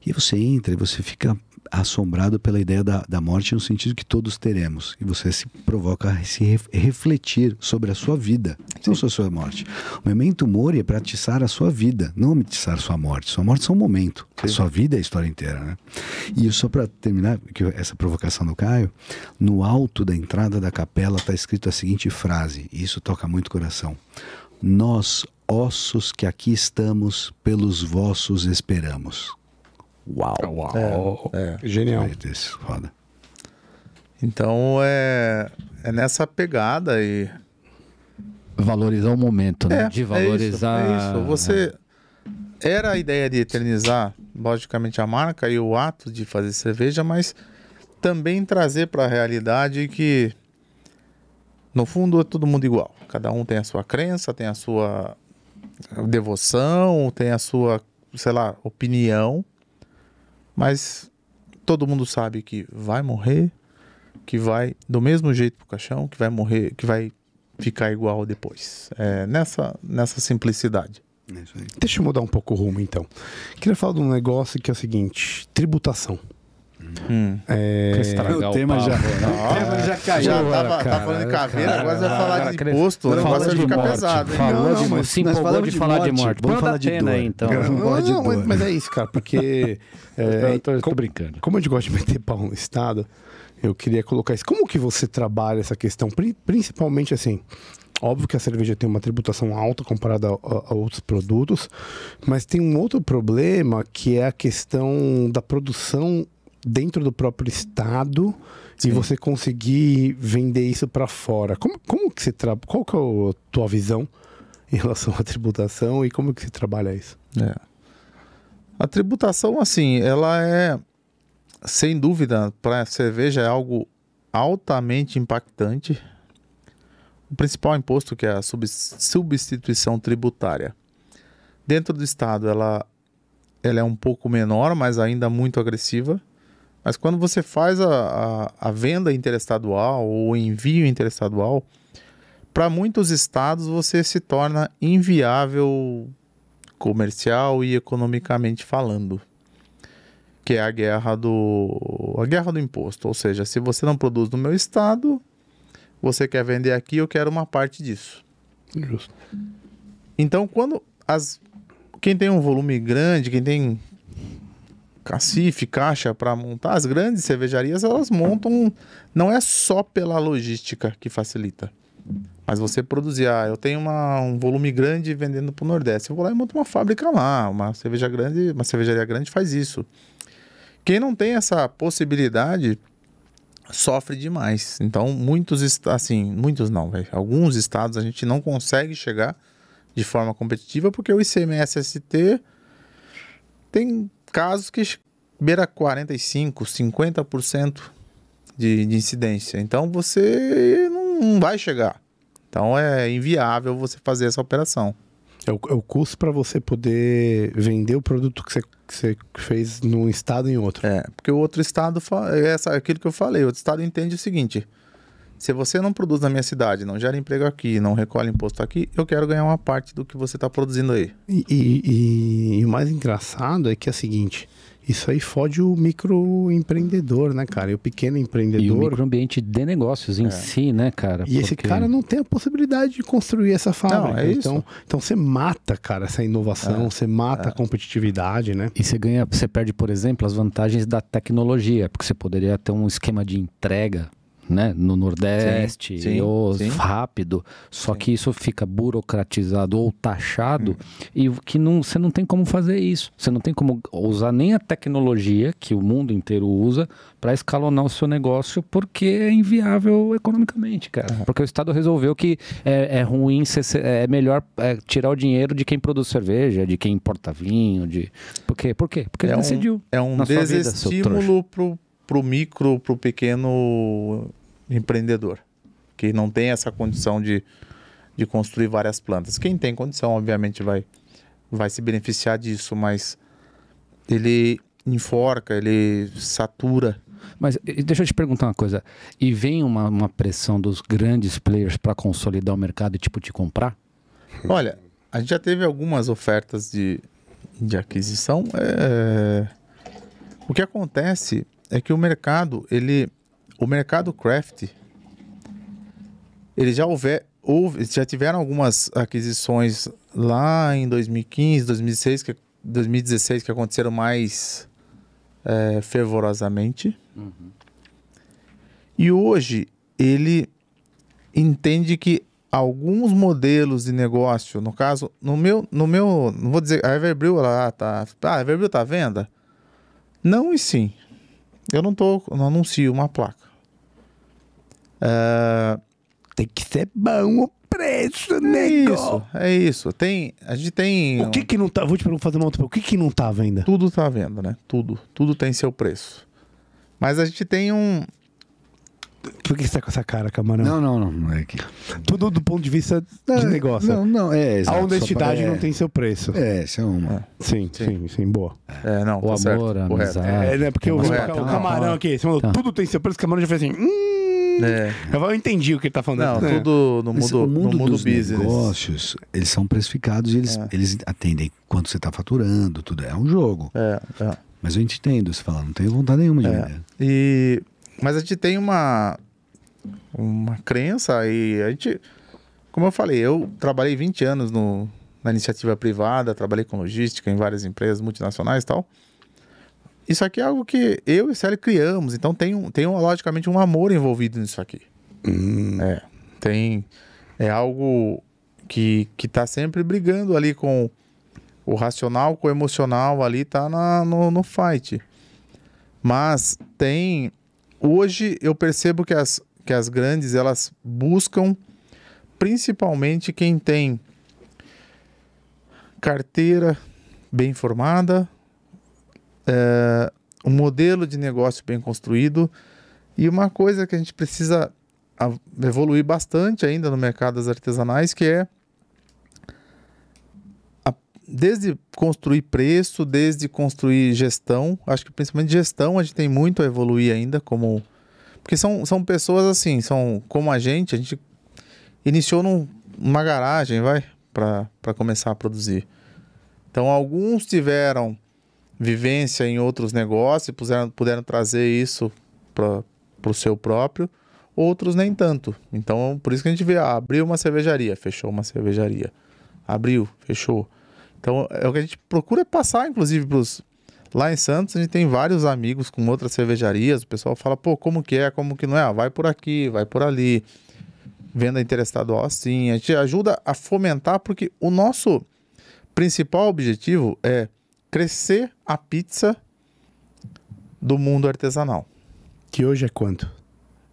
E você entra e você fica assombrado pela ideia da morte no sentido que todos teremos. E você se provoca a se refletir sobre a sua vida, não sobre a sua morte. O memento mori é para atiçar a sua vida, não atiçar a sua morte. Sua morte é só um momento. A sua vida é a história inteira, né? E só para terminar, essa provocação do Caio, no alto da entrada da capela está escrito a seguinte frase, e isso toca muito o coração. Nós, ossos que aqui estamos, pelos vossos esperamos. Uau! Genial. Foda. Então é nessa pegada e valorizar o momento, né? De valorizar. É isso. Você era a ideia de eternizar, logicamente, a marca e o ato de fazer cerveja, mas também trazer para a realidade que no fundo é todo mundo igual. Cada um tem a sua crença, tem a sua devoção, tem a sua, sei lá, opinião. Mas todo mundo sabe que vai morrer, que vai do mesmo jeito pro caixão, que vai morrer, que vai ficar igual depois. Nessa simplicidade. Deixa eu mudar um pouco o rumo, então. Queria falar de um negócio que é o seguinte: tributação. O tema já caiu. Já tá falando de caveira, agora você vai falar de imposto. O negócio vai ficar pesado. Se empolgou de falar de morte. Vamos falar de dor. Então. Mas é isso, cara, porque... tô brincando. Como a gente gosta de meter pau no Estado, eu queria colocar isso. Como que você trabalha essa questão? Principalmente assim... Óbvio que a cerveja tem uma tributação alta comparada a outros produtos, mas tem um outro problema que é a questão da produção dentro do próprio estado. Sim. E você conseguir vender isso para fora. Como que você trabalha? Qual que é a tua visão em relação à tributação e como que você trabalha isso? A tributação, assim, ela é, sem dúvida, para a cerveja é algo altamente impactante. O principal imposto, que é a substituição tributária. Dentro do estado, ela é um pouco menor, mas ainda muito agressiva. Mas quando você faz a venda interestadual ou o envio interestadual, para muitos estados você se torna inviável comercial e economicamente falando. Que é a guerra do imposto. Ou seja, se você não produz no meu estado... Você quer vender aqui, eu quero uma parte disso. Justo. Então, quem tem um volume grande, quem tem cacife, caixa para montar. As grandes cervejarias, elas montam, não é só pela logística que facilita, mas você produzir, eu tenho um volume grande vendendo para o Nordeste, eu vou lá e monto uma fábrica lá, uma cervejaria grande faz isso. Quem não tem essa possibilidade sofre demais. Então, muitos não, véio. Alguns estados a gente não consegue chegar de forma competitiva porque o ICMS-ST tem casos que beira 45%, 50% de incidência. Então, você não vai chegar. Então, é inviável você fazer essa operação. É o custo para você poder vender o produto que você fez num estado e em outro. Porque o outro estado, aquilo que eu falei, o outro estado entende o seguinte: se você não produz na minha cidade, não gera emprego aqui, não recolhe imposto aqui, eu quero ganhar uma parte do que você está produzindo aí. E o mais engraçado é que é o seguinte: isso aí fode o microempreendedor, né, cara? E o pequeno empreendedor. E o microambiente de negócios em si, né, cara? E esse cara não tem a possibilidade de construir essa fábrica. Não, é isso. Então você mata, cara, essa inovação, você mata a competitividade, né? E você perde, por exemplo, as vantagens da tecnologia, porque você poderia ter um esquema de entrega, né, no Nordeste, sim, rápido, só que isso fica burocratizado ou taxado e que você não tem como fazer isso. Você não tem como usar nem a tecnologia que o mundo inteiro usa para escalonar o seu negócio, porque é inviável economicamente, cara. Porque o Estado resolveu que é ruim, é melhor tirar o dinheiro de quem produz cerveja, de quem importa vinho, Por quê? Porque ele decidiu. É um desestímulo pro pequeno empreendedor, que não tem essa condição de construir várias plantas. Quem tem condição, obviamente, vai se beneficiar disso, mas ele enforca, ele satura. Mas deixa eu te perguntar uma coisa. E vem uma pressão dos grandes players para consolidar o mercado e te comprar? Olha, a gente já teve algumas ofertas de aquisição. O que acontece é que o mercado craft, ele já tiveram algumas aquisições lá em 2015, 2016 que aconteceram mais fervorosamente. E hoje ele entende que alguns modelos de negócio, no caso, no meu, não vou dizer, a Everbreww a Everbreww tá à venda? Não e sim. Eu não anuncio uma placa. Tem que ser bom o preço, né? É isso. A gente tem... O que não tá... Vou te fazer uma outra pergunta. O que não tá à venda? Tudo tá à venda, né? Tudo tem seu preço. Mas a gente tem Por que você tá com essa cara, Camarão? Não é que... Tudo do ponto de vista de negócio. Exato. A honestidade não tem seu preço. Essa é uma. Sim, boa. Não, o tá amor, a certo, amizade. Né? Porque o Camarão aqui, você falou, tudo tem seu preço, o Camarão já fez assim... Eu entendi o que ele tá falando. Não, tudo no mundo dos business. Negócios, eles são precificados e eles atendem quanto você está faturando, tudo. É um jogo. Mas eu entendo, você fala, não tenho vontade nenhuma de vender. Mas a gente tem uma crença e a gente, como eu falei, eu trabalhei 20 anos na iniciativa privada, trabalhei com logística em várias empresas multinacionais e tal. Isso aqui é algo que eu e o Célio criamos, então tem logicamente um amor envolvido nisso aqui. É algo que tá sempre brigando ali com o racional, com o emocional ali, tá no fight. Mas hoje eu percebo que as grandes, elas buscam principalmente quem tem carteira bem formada, um modelo de negócio bem construído e uma coisa que a gente precisa evoluir bastante ainda no mercado das artesanais, que é desde construir preço, desde construir gestão. Acho que principalmente gestão a gente tem muito a evoluir ainda, porque são pessoas assim, são como a gente iniciou numa garagem, para começar a produzir. Então alguns tiveram vivência em outros negócios, puderam trazer isso para o seu próprio, outros nem tanto. Então, por isso que a gente vê, abriu uma cervejaria, fechou uma cervejaria. Abriu, fechou. Então, o que a gente procura passar, inclusive, Lá em Santos a gente tem vários amigos com outras cervejarias, o pessoal fala, pô, como que é, como que não é? Ah, vai por aqui, vai por ali. Venda interestadual assim, a gente ajuda a fomentar, porque o nosso principal objetivo é crescer a pizza do mundo artesanal. Que hoje é quanto?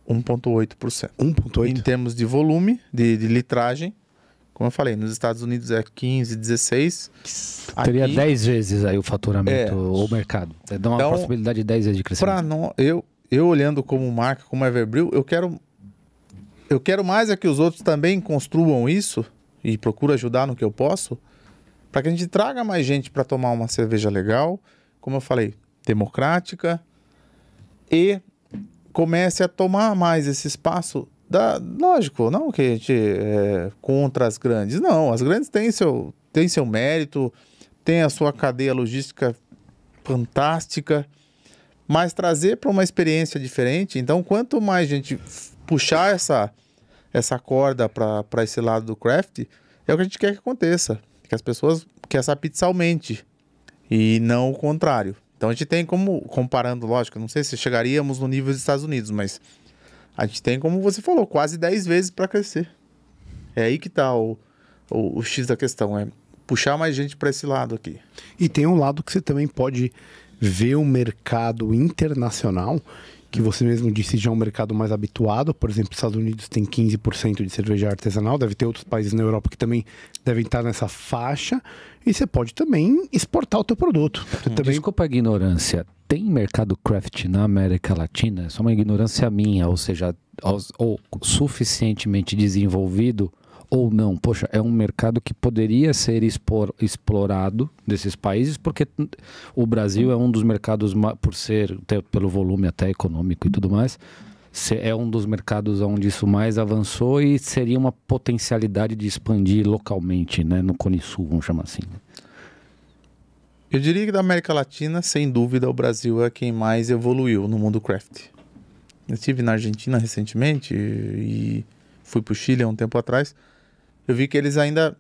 1,8%. 1,8%? Em termos de volume, de litragem, como eu falei, nos Estados Unidos é 15, 16. Teria Aqui, 10 vezes aí o faturamento, o mercado. Dá uma Então, possibilidade de 10 vezes de crescimento. eu olhando como marca, como Everbrewing, eu quero mais é que os outros também construam isso e procuro ajudar no que eu posso, para que a gente traga mais gente para tomar uma cerveja legal, como eu falei, democrática, e comece a tomar mais esse espaço. Lógico, não que a gente é contra as grandes, não, as grandes têm seu mérito, têm a sua cadeia logística fantástica, mas trazer para uma experiência diferente. Então, quanto mais gente puxar essa corda para esse lado do craft, é o que a gente quer que aconteça, que as pessoas, que essa pizza aumente e não o contrário. Então a gente tem como, comparando, lógico, não sei se chegaríamos no nível dos Estados Unidos, mas a gente tem, como você falou, quase 10 vezes para crescer. É aí que está o X da questão, é puxar mais gente para esse lado aqui. E tem um lado que você também pode ver o mercado internacional, que você mesmo disse já é um mercado mais habituado. Por exemplo, os Estados Unidos tem 15% de cerveja artesanal, deve ter outros países na Europa que também devem estar nessa faixa, e você pode também exportar o teu produto. Você também... Desculpa a ignorância, tem mercado craft na América Latina? É só uma ignorância minha, ou seja, ou suficientemente desenvolvido ou não? Poxa, é um mercado que poderia ser explorado desses países, porque o Brasil é um dos mercados, por ser, pelo volume até econômico e tudo mais, é um dos mercados onde isso mais avançou e seria uma potencialidade de expandir localmente, né, no Cone Sul, vamos chamar assim. Eu diria que da América Latina, sem dúvida, o Brasil é quem mais evoluiu no mundo craft. Eu estive na Argentina recentemente e fui para o Chile há um tempo atrás. Eu vi que eles ainda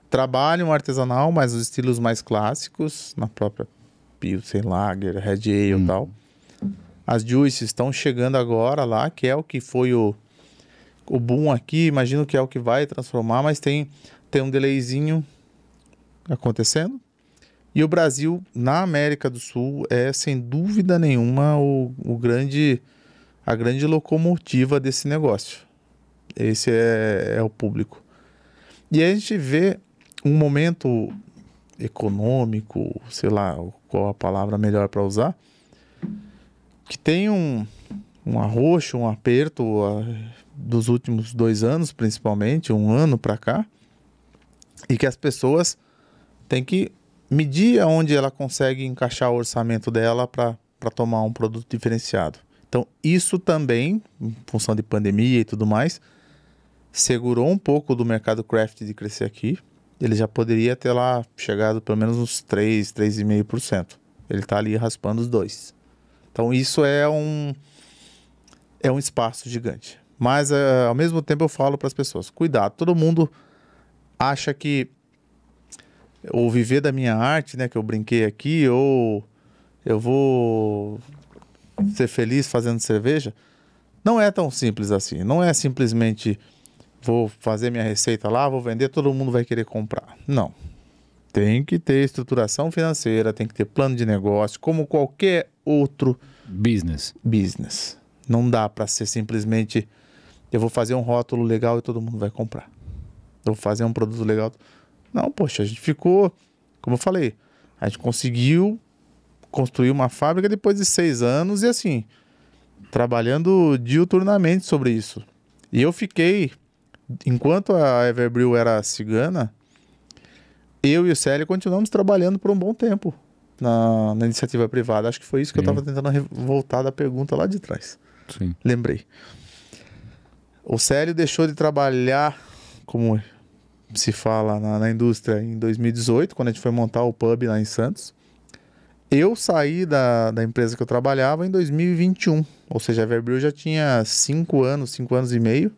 trabalham artesanal, mas os estilos mais clássicos, na própria Pilsen, Lager, Red Ale e tal. As juices estão chegando agora lá, que é o que foi o boom aqui, imagino que é o que vai transformar, mas tem um delayzinho acontecendo. E o Brasil, na América do Sul, é sem dúvida nenhuma a grande locomotiva desse negócio. Esse é o público. E a gente vê um momento econômico, sei lá qual a palavra melhor para usar, que tem um arroxo, um aperto dos últimos 2 anos, principalmente, 1 ano para cá, e que as pessoas têm que medir aonde ela consegue encaixar o orçamento dela para tomar um produto diferenciado. Então, isso também, em função de pandemia e tudo mais, segurou um pouco do mercado craft de crescer aqui. Ele já poderia ter lá chegado pelo menos uns 3,5%. Ele está ali raspando os 2%. Então isso é um espaço gigante. Mas ao mesmo tempo eu falo para as pessoas, cuidado, todo mundo acha que o viver da minha arte, né, que eu brinquei aqui, ou eu vou ser feliz fazendo cerveja, não é tão simples assim. Não é simplesmente vou fazer minha receita lá, vou vender, todo mundo vai querer comprar. Não. Tem que ter estruturação financeira, tem que ter plano de negócio, como qualquer outro business. Não dá para ser simplesmente eu vou fazer um rótulo legal e todo mundo vai comprar. Eu vou fazer um produto legal. Não, poxa, a gente ficou, como eu falei, a gente conseguiu construir uma fábrica depois de 6 anos e assim, trabalhando diuturnamente sobre isso. E eu fiquei, enquanto a Everbrew era cigana, eu e o Célio continuamos trabalhando por um bom tempo na iniciativa privada. Acho que foi isso que eu estava tentando voltar da pergunta lá de trás. Sim. Lembrei. O Célio deixou de trabalhar, como se fala na indústria, em 2018, quando a gente foi montar o pub lá em Santos. Eu saí da empresa que eu trabalhava em 2021. Ou seja, a Everbrew já tinha 5 anos e meio.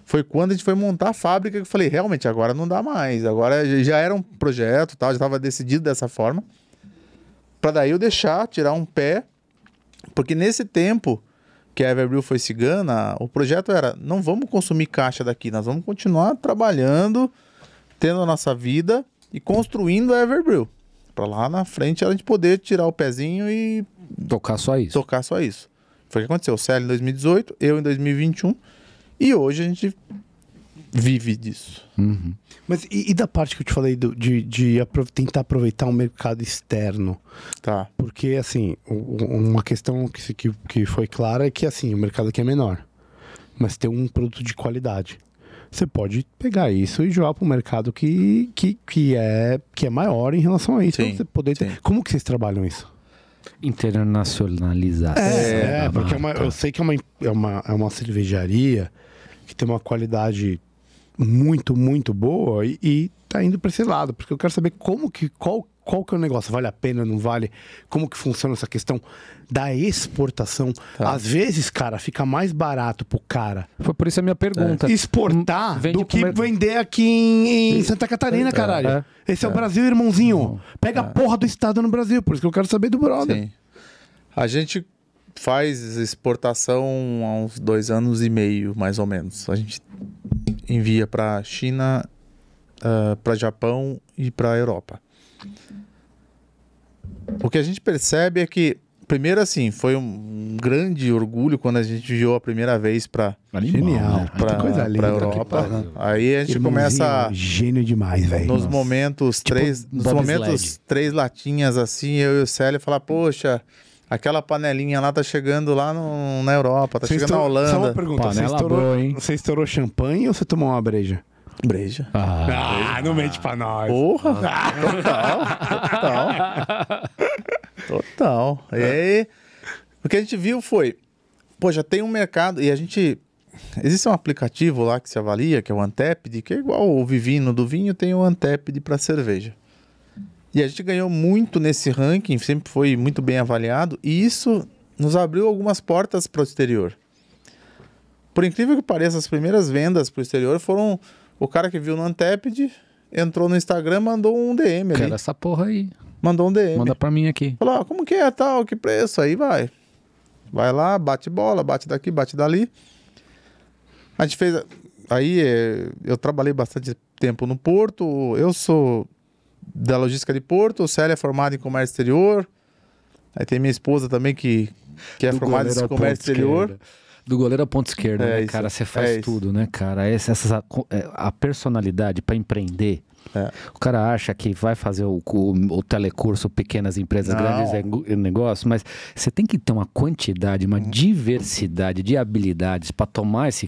Foi quando a gente foi montar a fábrica que eu falei, realmente, agora não dá mais. Agora já era um projeto, tal, já estava decidido dessa forma. Para daí eu tirar um pé, porque nesse tempo que a Everbrew foi cigana, o projeto era, não vamos consumir caixa daqui, nós vamos continuar trabalhando, tendo a nossa vida e construindo a Everbrew. Para lá na frente a gente poder tirar o pezinho e Tocar só isso. Foi o que aconteceu. O Célio em 2018, eu em 2021, e hoje a gente vive disso. Uhum. Mas e da parte que eu te falei tentar aproveitar o mercado externo? Tá. Porque, assim, uma questão que foi clara é que, assim, o mercado aqui é menor, mas tem um produto de qualidade. Você pode pegar isso e jogar para um mercado que é maior em relação a isso. Sim, Então, você poder sim. Como que vocês trabalham isso? Internacionalização. Porque eu sei que é uma cervejaria que tem uma qualidade muito, muito boa e tá indo para esse lado. Porque eu quero saber qual que é o negócio. Vale a pena, não vale? Como que funciona essa questão da exportação? Tá. Às vezes, cara, fica mais barato pro cara Foi por isso a minha pergunta. exportar Vende do que pro vender aqui em Santa Catarina, caralho. Esse é o Brasil, irmãozinho. Pega a porra do estado no Brasil. Por isso que eu quero saber do brother. Sim. A gente faz exportação há uns 2 anos e meio, mais ou menos. A gente envia para China, para Japão e para Europa. O que a gente percebe é que, primeiro assim, foi um grande orgulho quando a gente enviou a primeira vez para Genial. Muita coisa linda. Europa. Aí a gente Irmãozinho, começa gênio demais, velho. nos momentos três latinhas assim, eu e o Célio falar, poxa, aquela panelinha lá tá chegando lá na Europa, tá chegando na Holanda. Só uma pergunta, você estourou champanhe ou você tomou uma breja? Breja. Não mente pra nós. Porra! Total. E aí, o que a gente viu foi, poxa, tem um mercado, e a gente... Existe um aplicativo lá que se avalia, que é o Untappd, que é igual o Vivino do vinho, tem o Untappd para cerveja. E a gente ganhou muito nesse ranking, sempre foi muito bem avaliado, e isso nos abriu algumas portas para o exterior. Por incrível que pareça, as primeiras vendas para o exterior foram o cara que viu no Untappd, entrou no Instagram, mandou um DM ali. Quero essa porra aí. Mandou um DM. Manda pra mim aqui. Falou, como que é, tal, que preço? Aí vai. Vai lá, bate bola, bate daqui, bate dali. A gente fez... Aí eu trabalhei bastante tempo no Porto, eu sou da logística de Porto, o Célio é formado em comércio exterior. Aí tem minha esposa também que é formada em comércio exterior. Do goleiro ao ponto esquerdo, né, isso, cara? Você faz tudo, né, cara? A personalidade para empreender. O cara acha que vai fazer o telecurso pequenas empresas, grandes negócios, mas você tem que ter uma quantidade, uma diversidade de habilidades para tomar essa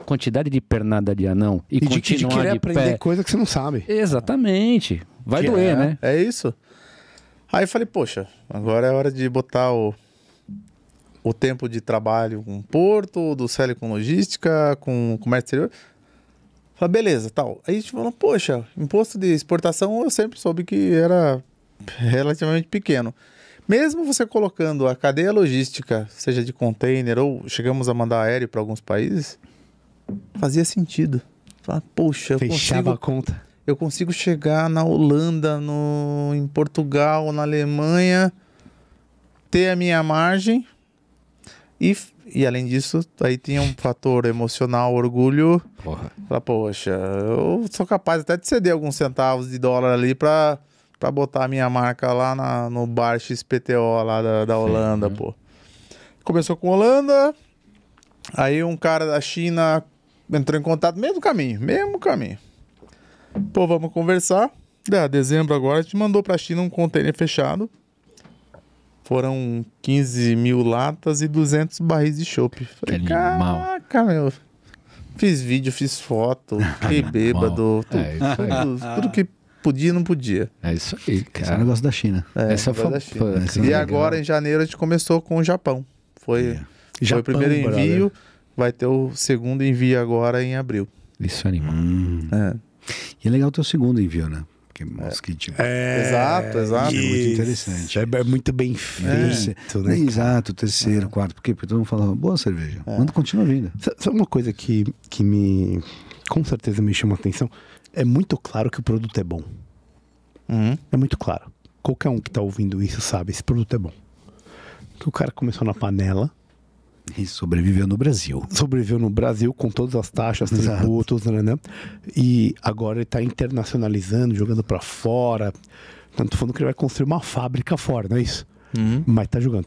quantidade de pernada de anão e continuar de querer de aprender pé. coisa que você não sabe. Exatamente. Vai doer, né? É isso. Aí eu falei, poxa, agora é hora de botar o tempo de trabalho com Porto, do Célio com logística, com comércio exterior. Falei, beleza, tal. Aí a gente falou, poxa, imposto de exportação eu sempre soube que era relativamente pequeno. Mesmo você colocando a cadeia logística, seja de container ou chegamos a mandar aéreo para alguns países, fazia sentido. Falei, poxa, Fechava a conta. Eu consigo chegar na Holanda, em Portugal, na Alemanha, ter a minha margem e além disso, aí tinha um fator emocional, orgulho. Porra. Falar, poxa, eu sou capaz até de ceder alguns centavos de dólar ali pra botar a minha marca lá no bar XPTO lá da Holanda, pô. Começou com Holanda, aí um cara da China entrou em contato, mesmo caminho. Pô, vamos conversar. Dezembro agora, a gente mandou pra China um container fechado. Foram 15 mil latas e 200 barris de chopp. Falei, caraca, meu. Fiz vídeo, fiz foto, fiquei bêbado. Tudo que podia e não podia. É isso aí, cara. Esse é o negócio da China. Essa foi da China. E agora, em janeiro, a gente começou com o Japão. Foi o primeiro envio. Vai ter o segundo envio agora em abril. Isso é animal. E é legal ter o segundo envio, né? Porque mosquite. Exato. É muito interessante. É muito bem feito, né? Exato, terceiro, quarto. Porque todo mundo fala, boa cerveja. Manda, continua vindo. Sabe uma coisa que me, com certeza me chama a atenção? É muito claro que o produto é bom. É muito claro. qualquer um que tá ouvindo isso sabe, esse produto é bom. Que o cara começou na panela, E sobreviveu no Brasil. sobreviveu no Brasil com todas as taxas, Exato. tributos, né? E agora ele tá internacionalizando, jogando para fora. Tanto falando que ele vai construir uma fábrica fora, não é isso? Mas tá jogando.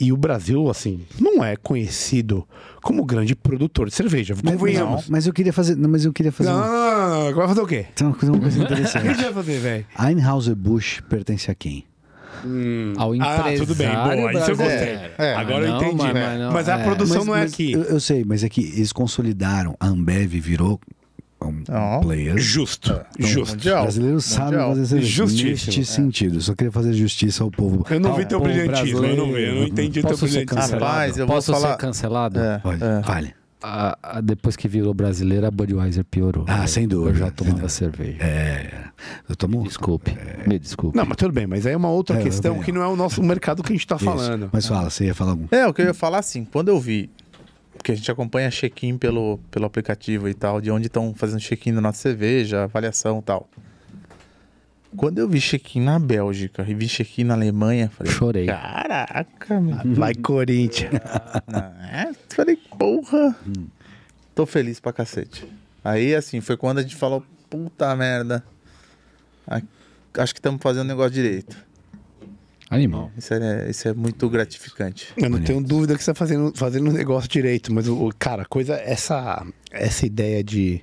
E o Brasil, assim, não é conhecido como grande produtor de cerveja. Convenhamos. Mas eu queria fazer. Não, mas eu queria fazer. Não, vai fazer o quê? Tem uma coisa O que a gente interessante. vai fazer, velho? Anheuser-Busch pertence a quem? Ao empresário tudo bem, boa, isso eu gostei. É, Agora eu não, entendi. mas não, a produção não é aqui. Eu sei, mas é que eles consolidaram. A Ambev virou um player. Justo, justo. Os Mundial. brasileiros sabem Mundial. fazer cerveja. Justíssimo. Neste sentido. Eu só queria fazer justiça ao povo. Eu não vi Ao teu povo brilhantismo, eu não vi, eu não entendi teu Posso ser brilhantismo. cancelado? Rapaz, eu vou Posso falar- ser cancelado? Pode, vale. Depois que virou brasileira, a Budweiser piorou. Ah, sem dúvida. Eu já tomava cerveja. Eu tomo. Desculpe, me desculpe. Não, mas tudo bem, mas aí é uma outra questão bem. que não é o nosso mercado que a gente tá Isso. falando. Mas fala, você ia falar algum. É, o que eu ia falar assim, quando eu vi, porque a gente acompanha check-in pelo aplicativo e tal, de onde estão fazendo check-in na nossa cerveja, avaliação e tal. Quando eu vi check-in na Bélgica e vi check-in na Alemanha, falei, Chorei. caraca, meu. Vai, Corinthians. Falei, porra. Tô feliz pra cacete. Aí, assim, foi quando a gente falou, puta merda. Acho que estamos fazendo o negócio direito. Animal. Isso é muito gratificante. Eu não tenho dúvida que você tá fazendo o negócio direito, mas, cara, essa ideia de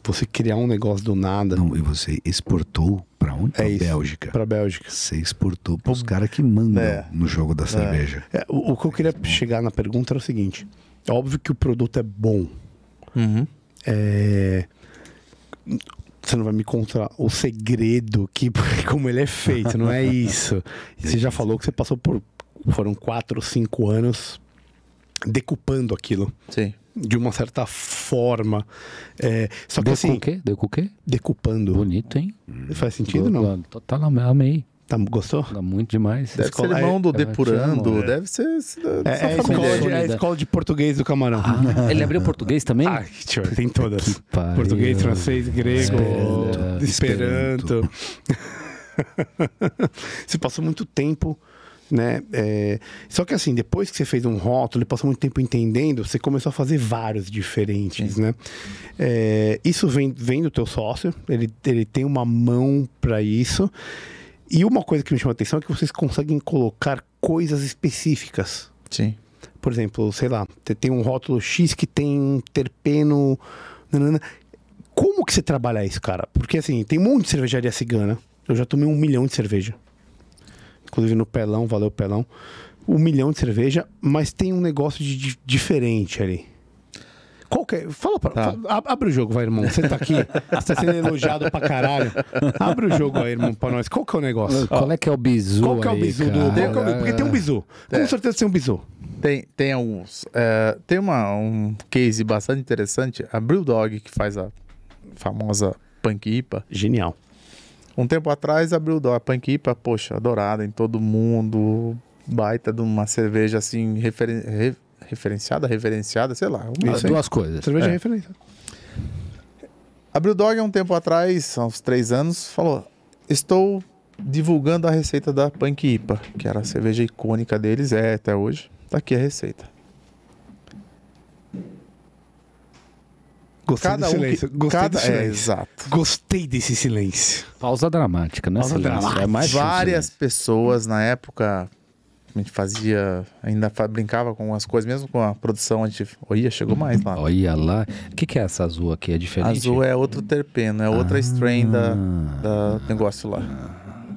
você criar um negócio do nada Não, e você exportou pra onde? Pra isso, Bélgica. pra Bélgica. Você exportou pros caras que mandam no jogo da cerveja. O que eu queria chegar na pergunta era o seguinte: é óbvio que o produto é bom. Você não vai me contar o segredo que como ele é feito, não é isso. E você já falou que você passou foram 4 ou 5 anos decupando aquilo Sim. de uma certa forma. Só que Deu assim, com o quê? Deu com o quê? decupando. Bonito, hein? Faz sentido não? Total, amei. Tá, gostou? Tá muito demais. Deve Escola- ser irmão do eu te Depurando, amo. deve ser É dessa a família escola, aí. é a escola de português do Camarão. Ele abriu português também? Ah, tio, tem todas. pariu. Português, francês, grego, esperanto. Você passou muito tempo, né? Só que assim, depois que você fez um rótulo e passou muito tempo entendendo, você começou a fazer vários diferentes, né? Isso vem do teu sócio, ele tem uma mão para isso. E uma coisa que me chama a atenção é que vocês conseguem colocar coisas específicas. Sim. Por exemplo, sei lá, você tem um rótulo X que tem terpeno. Nanana. Como que você trabalha isso, cara? Porque assim, tem um monte de cervejaria cigana. Eu já tomei 1 milhão de cerveja. Inclusive no Pelão, valeu Pelão. 1 milhão de cerveja, mas tem um negócio de diferente ali. Qual que é? Fala pra. Abre o jogo, vai, irmão. Você tá aqui, você tá sendo elogiado pra caralho. Abre o jogo aí, irmão, pra nós. Qual que é o negócio? Qual é que é o bizu? Qual que é o aí, bizu cara? Porque tem um bizu. Com certeza tem um bizu. Tem alguns. Tem um case bastante interessante. A Brewdog, que faz a famosa Punk IPA. Genial. Um tempo atrás, a Brewdog, a Punk IPA, poxa, adorada em todo mundo. Baita de uma cerveja assim, reverenciada, sei lá. Isso aí. Duas coisas. Cerveja é referência. A Brewdog, há um tempo atrás, há uns 3 anos, falou: estou divulgando a receita da Punk IPA, que era a cerveja icônica deles, até hoje. Tá aqui a receita. Gostei do silêncio. Gostei do silêncio. Exato. Gostei desse silêncio. Pausa dramática, né? Pausa Silêncio. dramática. É mais Várias pessoas na época, a gente fazia, brincava com as coisas, mesmo com a produção, a gente, olha, chegou mais lá. Olha lá. O que é essa azul aqui? É diferente? Azul é outro terpeno, é outra strain da negócio lá.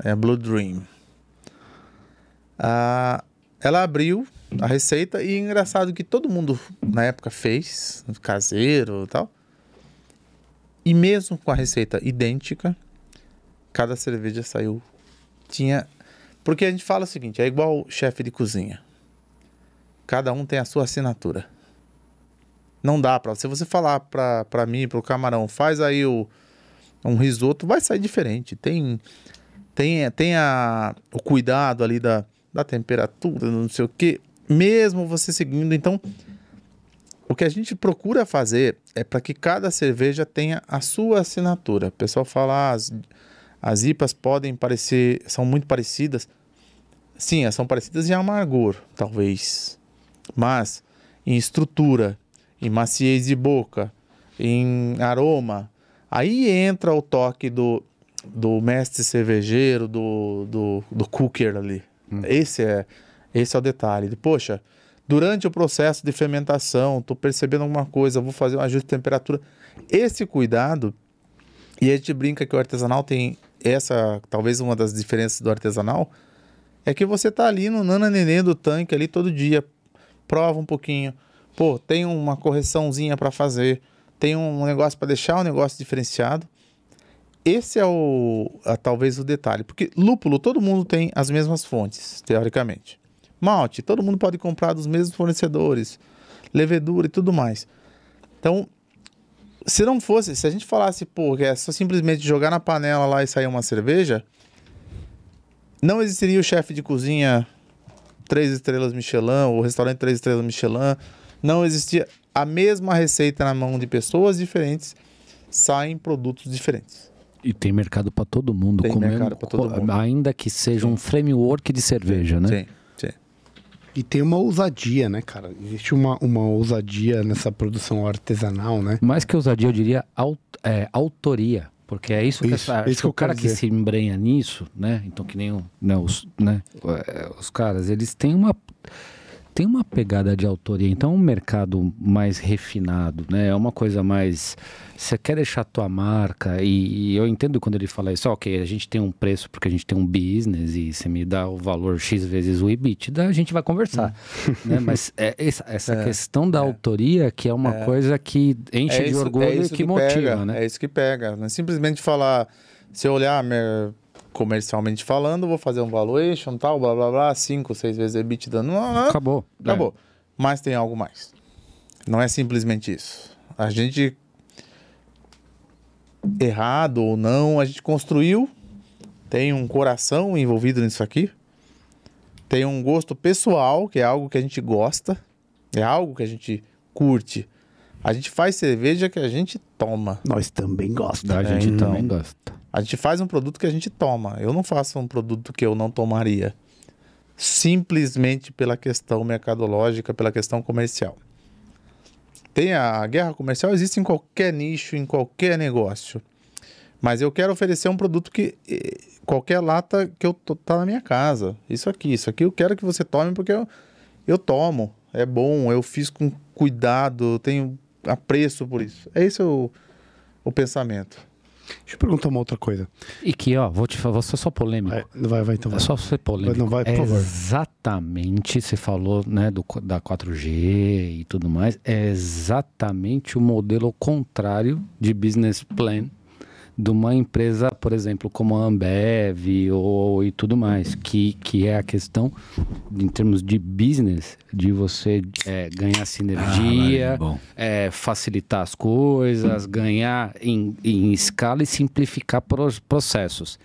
É a Blue Dream. Ela abriu a receita e engraçado que todo mundo na época fez, caseiro e tal. E mesmo com a receita idêntica, cada cerveja saiu. Porque a gente fala o seguinte, é igual chefe de cozinha. Cada um tem a sua assinatura. Não dá pra... Se você falar pra mim, pro Camarão, faz aí um risoto, vai sair diferente. Tem o cuidado ali da temperatura, não sei o quê. Mesmo você seguindo, então... O que a gente procura fazer é para que cada cerveja tenha a sua assinatura. O pessoal fala, As IPAs podem parecer, são muito parecidas. Sim, elas são parecidas em amargor, talvez. Mas em estrutura, em maciez de boca, em aroma, aí entra o toque do mestre cervejeiro, do cooker ali. Esse é o detalhe. Poxa, durante o processo de fermentação, estou percebendo alguma coisa, vou fazer um ajuste de temperatura. Esse cuidado, e a gente brinca que o artesanal tem essa, talvez uma das diferenças do artesanal, é que você tá ali no nananenê do tanque ali todo dia, prova um pouquinho, pô, tem uma correçãozinha para fazer, tem um negócio para deixar o negócio diferenciado. Esse é talvez o detalhe, porque lúpulo todo mundo tem as mesmas fontes, teoricamente. Malte, todo mundo pode comprar dos mesmos fornecedores, levedura e tudo mais. Então, se a gente falasse, pô, que é só simplesmente jogar na panela lá e sair uma cerveja, não existiria o chefe de cozinha 3 estrelas Michelin, ou restaurante 3 estrelas Michelin, não existia a mesma receita na mão de pessoas diferentes, saem produtos diferentes. E tem mercado para todo mundo, Tem mercado pra todo mundo. Ainda que seja um framework de cerveja, né? Sim. E tem uma ousadia, né, cara? Existe uma ousadia nessa produção artesanal, né? Mais que ousadia, eu diria autoria. Porque é isso que, o cara que se embrenha nisso, né? Então, que nem os caras, eles têm uma pegada de autoria. Então, um mercado mais refinado, né? É uma coisa mais... Você quer deixar a tua marca, e eu entendo quando ele fala isso, ok, a gente tem um preço porque a gente tem um business e você me dá o valor X vezes o EBITDA, a gente vai conversar. Né? Mas essa questão da autoria que é uma coisa que enche de orgulho e que motiva, pega, né? É isso que pega. Não é simplesmente falar, se eu olhar comercialmente falando, vou fazer um valuation, tal, blá, blá, blá, 5, 6 vezes EBITDA. Não, acabou. Mas tem algo mais. Não é simplesmente isso. A gente... errado ou não, a gente construiu, tem um coração envolvido nisso aqui, tem um gosto pessoal, que é algo que a gente gosta, é algo que a gente curte. A gente faz cerveja que a gente toma. Nós também gostamos. A gente também gosta. A gente faz um produto que a gente toma. Eu não faço um produto que eu não tomaria. Simplesmente pela questão mercadológica, pela questão comercial. Tem a guerra comercial, existe em qualquer nicho, em qualquer negócio. Mas eu quero oferecer um produto que qualquer lata que tá na minha casa. Isso aqui eu quero que você tome porque eu tomo. É bom, eu fiz com cuidado, eu tenho apreço por isso. É esse o pensamento. Deixa eu perguntar uma outra coisa. E que, vou ser só polêmico. Vai, então vai. É só ser polêmico. Não, vai, por favor. Exatamente, você falou, né, da 4G e tudo mais, é exatamente o modelo contrário de business plan de uma empresa, por exemplo, como a Ambev e tudo mais, que é a questão, em termos de business, de você ganhar sinergia, facilitar as coisas, ganhar em escala e simplificar processos.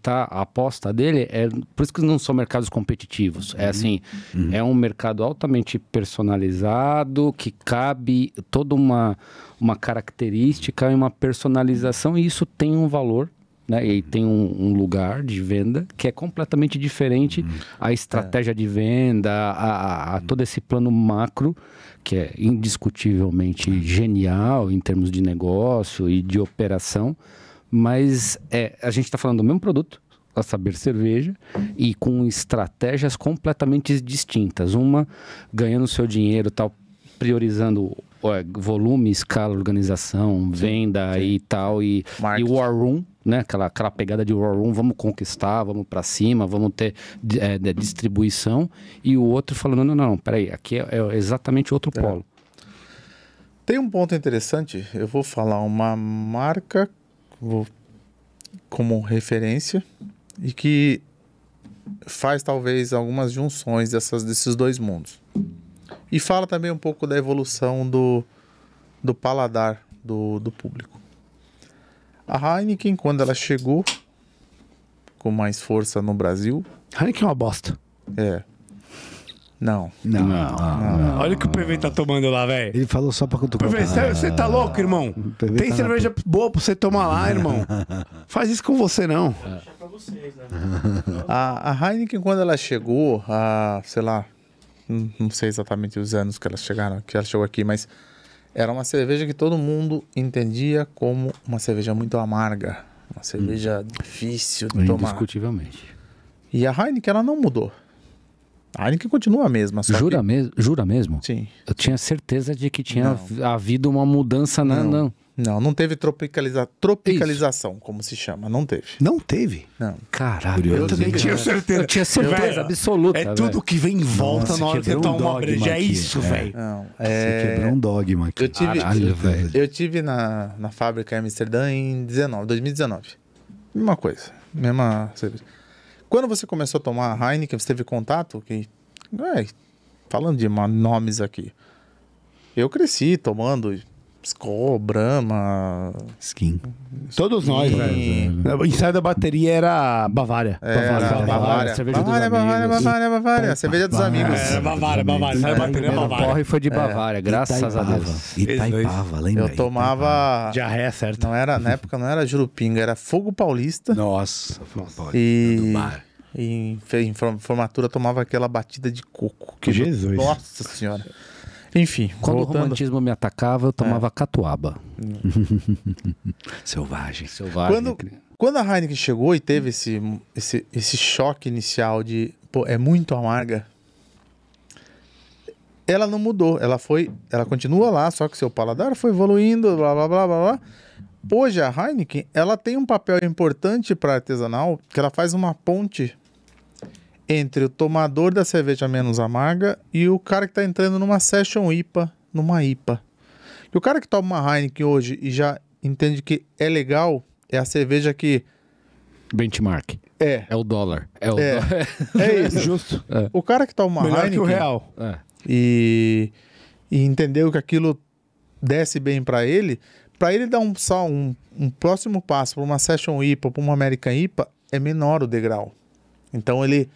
A aposta dele por isso que não são mercados competitivos, é um mercado altamente personalizado, que cabe toda uma característica e uma personalização, e isso tem um valor, né? E tem um lugar de venda que é completamente diferente. A estratégia de venda, a todo esse plano macro, que é indiscutivelmente genial em termos de negócio e de operação, mas a gente está falando do mesmo produto, a saber, cerveja, e com estratégias completamente distintas. Uma ganhando seu dinheiro, tal, priorizando volume, escala, organização, venda e tal, e War Room, né? Aquela pegada de War Room, vamos conquistar, vamos para cima, vamos ter distribuição, e o outro falando, não, peraí, aqui é exatamente outro polo. Tem um ponto interessante, eu vou falar uma marca como referência e que faz talvez algumas junções desses dois mundos. E fala também um pouco da evolução do paladar do público. A Heineken, quando ela chegou com mais força no Brasil... Heineken é uma bosta. Não. Não. Olha o que o PV tá tomando lá, velho. Ele falou só pra cutucar. PV, você tá louco, irmão? PV Tem tá cerveja boa pra você tomar lá, irmão. Faz isso com você, não. A Heineken, quando ela chegou, sei lá, não sei exatamente os anos que ela chegou aqui, mas era uma cerveja que todo mundo entendia como uma cerveja muito amarga, uma cerveja difícil de tomar. Indiscutivelmente. E a Heineken, ela não mudou. A Heineken continua a mesma. Só Jura, que... Jura mesmo? Sim. Eu tinha certeza de que tinha havido uma mudança na... Não teve tropicalização, como se chama. Não teve. Não teve? Não. Caralho. Eu também tinha certeza. Eu tinha certeza absoluta. É tudo que vem em volta Nossa, na hora que você quebrou toma um uma dogma breja. É aqui. isso, velho. Não. Você quebrou um dogma aqui. Eu tive na fábrica em Amsterdã em 2019. Mesma coisa. Mesma cerveja. Quando você começou a tomar a Heineken, você teve contato? Falando de nomes aqui. Eu cresci tomando Skol, Brahma... Skin. Todos nós, velho. O ensaio da bateria era Bavária. Bavária. Cerveja dos amigos. Bavária. Cerveja dos amigos. Bavária. Ensaio da bateria é Bavária. Porre foi de Bavária, graças a Deus. Itaipava, lembra? Eu tomava... Diarreia certa. Na época não era Jurupinga, era Fogo Paulista. Nossa. E... Do bar. E em formatura tomava aquela batida de coco. Jesus. Nossa senhora. Enfim, Quando voltando... o romantismo me atacava, eu tomava catuaba. Selvagem. Selvagem. Quando a Heineken chegou e teve esse choque inicial de, pô, é muito amarga, ela não mudou. Ela continua lá, só que seu paladar foi evoluindo, blá, blá, blá, blá, blá. Hoje a Heineken, ela tem um papel importante para artesanal, que ela faz uma ponte entre o tomador da cerveja menos amarga e o cara que está entrando numa Session IPA, numa IPA. E o cara que toma uma Heineken hoje e já entende que é legal, é a cerveja que... Benchmark. É o dólar. É isso. Justo. O cara que toma uma Melhor Heineken... que o real. E entendeu que aquilo desce bem para ele dar um próximo passo para uma Session IPA, para uma American IPA, é menor o degrau. Então ele...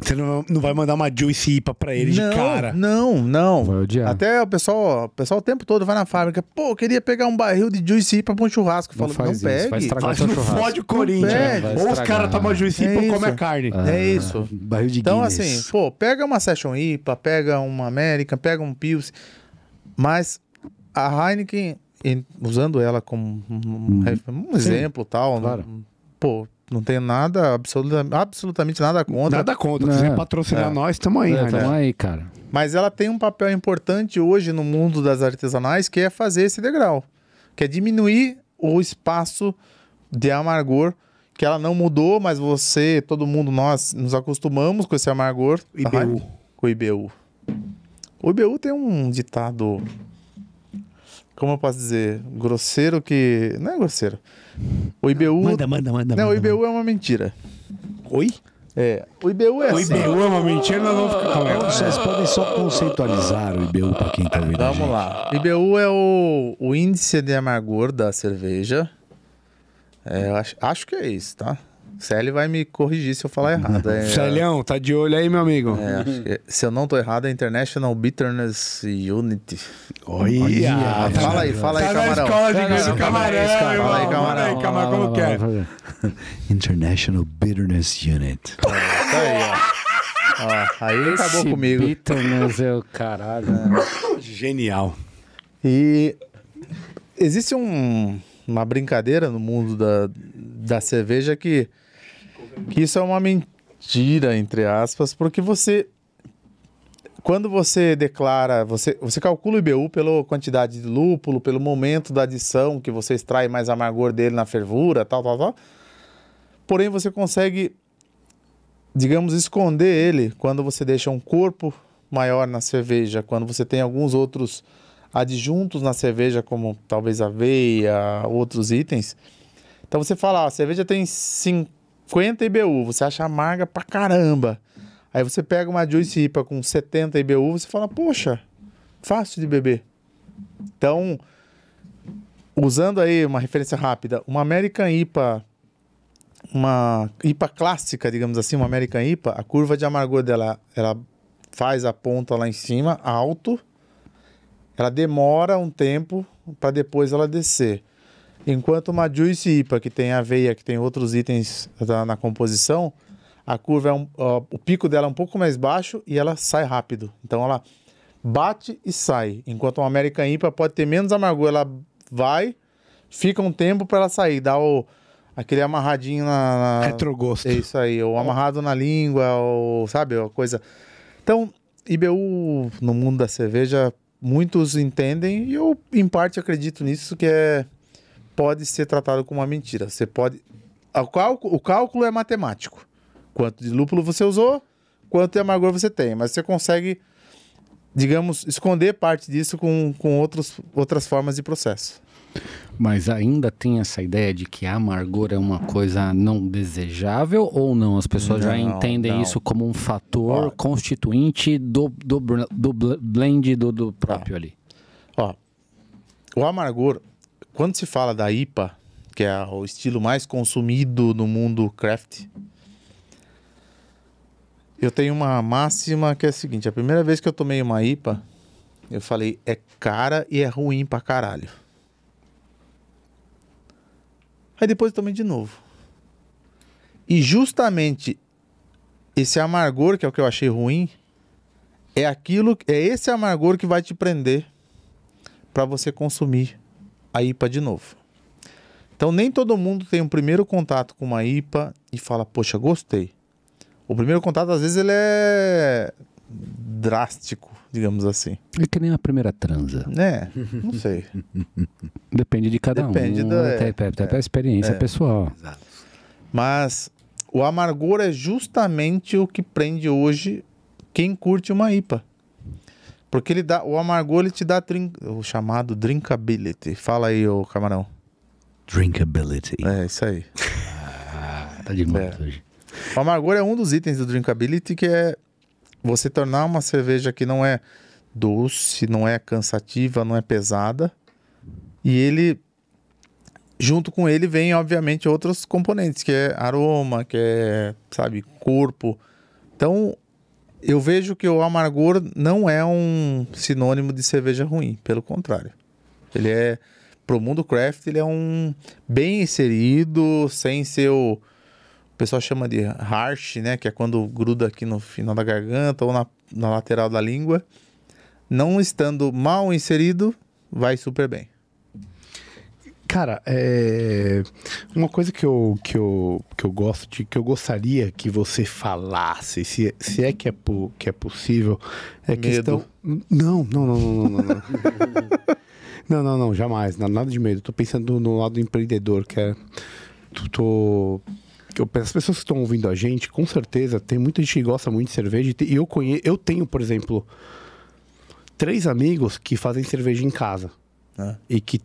Você não vai mandar uma Juicy IPA pra ele de cara. Não. Vai odiar. Até o pessoal o tempo todo vai na fábrica. Pô, eu queria pegar um barril de Juicy IPA pra um churrasco. Não Falo, faz não isso, pegue. vai estragar Mas o seu não churrasco. fode o Corinthians. pede. Ou os caras tomam Juicy IPA e isso. comem a carne. É isso. Barril de Então, Guinness. assim, pô, pega uma Session IPA, pega uma American, pega um Pils. Mas a Heineken, usando ela como um exemplo tal, claro. Pô, não tenho nada, absolutamente nada contra. Nada contra. Se quiser patrocinar nós, tamo aí, né? Tamo aí, cara. Mas ela tem um papel importante hoje no mundo das artesanais, que é fazer esse degrau. Que é diminuir o espaço de amargor, que ela não mudou, mas todo mundo, nós nos acostumamos com esse amargor. IBU. Com o IBU. O IBU tem um ditado, como eu posso dizer, grosseiro que... Não é grosseiro. O IBU... Manda. Não, o IBU é uma mentira. Oi? O IBU é O assim. IBU é uma mentira, nós vamos ficar... Calma aí. Vocês podem só conceitualizar o IBU para quem tá ouvindo a gente. Vamos lá. O IBU é o índice de amargor da cerveja. Eu acho que é isso, tá? Célio vai me corrigir se eu falar errado. Celião, tá de olho aí, meu amigo. Acho que se eu não tô errado, é International Bitterness Unit. Olha. Fala aí, Tá na camarão. escola de inglês do camarão, Fala aí, irmão. camarão. Fala aí, camarão, como que é? International Bitterness Unit. Tá aí, ó. Aí acabou comigo. Bitterness é o caralho. Genial. E existe uma brincadeira no mundo da cerveja que isso é uma mentira, entre aspas, porque quando você declara, você calcula o IBU pela quantidade de lúpulo, pelo momento da adição que você extrai mais amargor dele na fervura, tal. Porém, você consegue, digamos, esconder ele quando você deixa um corpo maior na cerveja, quando você tem alguns outros adjuntos na cerveja, como talvez aveia, outros itens. Então você fala, a cerveja tem 50 IBU, você acha amarga pra caramba. Aí você pega uma Juicy IPA com 70 IBU, você fala, poxa, fácil de beber. Então, usando aí uma referência rápida, uma American IPA, uma IPA clássica, digamos assim, uma American IPA, a curva de amargor dela, ela faz a ponta lá em cima, alto, ela demora um tempo para depois ela descer. Enquanto uma Juice IPA, que tem aveia, que tem outros itens na composição, a curva o pico dela é um pouco mais baixo e ela sai rápido. Então ela bate e sai. Enquanto uma American IPA pode ter menos amargor, ela vai, fica um tempo para ela sair, dá aquele amarradinho na... Retrogosto. É isso aí, ou amarrado na língua, ou sabe, uma coisa... Então, IBU no mundo da cerveja, muitos entendem, e eu em parte acredito nisso, que pode ser tratado como uma mentira. Você pode... O cálculo é matemático. Quanto de lúpulo você usou, quanto de amargor você tem. Mas você consegue, digamos, esconder parte disso com outras formas de processo. Mas ainda tem essa ideia de que a amargor é uma coisa não desejável ou não? As pessoas já entendem isso como um fator constituinte do blend do próprio ali. Ó, o amargor, quando se fala da IPA, que é o estilo mais consumido no mundo craft, eu tenho uma máxima que é a seguinte: a primeira vez que eu tomei uma IPA, eu falei, é cara e é ruim pra caralho. Aí depois eu tomei de novo. E justamente esse amargor, que é o que eu achei ruim, é esse amargor que vai te prender para você consumir a IPA de novo. Então nem todo mundo tem um primeiro contato com uma IPA e fala, poxa, gostei. O primeiro contato, às vezes, ele é drástico, digamos assim. É que nem a primeira transa. Não sei. Depende de cada um. Depende da experiência pessoal. Exato. Mas o amargor é justamente o que prende hoje quem curte uma IPA. Porque o amargor ele te dá o chamado drinkability. Fala aí, ô camarão. Drinkability. É, isso aí. Tá demais hoje. O amargor é um dos itens do drinkability, que é você tornar uma cerveja que não é doce, não é cansativa, não é pesada. E ele, junto com ele, vem, obviamente, outros componentes, que é aroma, que é, sabe, corpo. Então, eu vejo que o amargor não é um sinônimo de cerveja ruim, pelo contrário. Ele é, pro mundo craft, ele é um bem inserido, sem ser o pessoal chama de harsh, né? Que é quando gruda aqui no final da garganta ou na lateral da língua. Não estando mal inserido, vai super bem. Cara, uma coisa que eu gosto que eu gostaria que você falasse, se é que é possível, é questão... Não. Não, jamais, nada de medo. Tô pensando no lado empreendedor, que é... As pessoas que estão ouvindo a gente, com certeza, tem muita gente que gosta muito de cerveja. E eu tenho, por exemplo, 3 amigos que fazem cerveja em casa. E que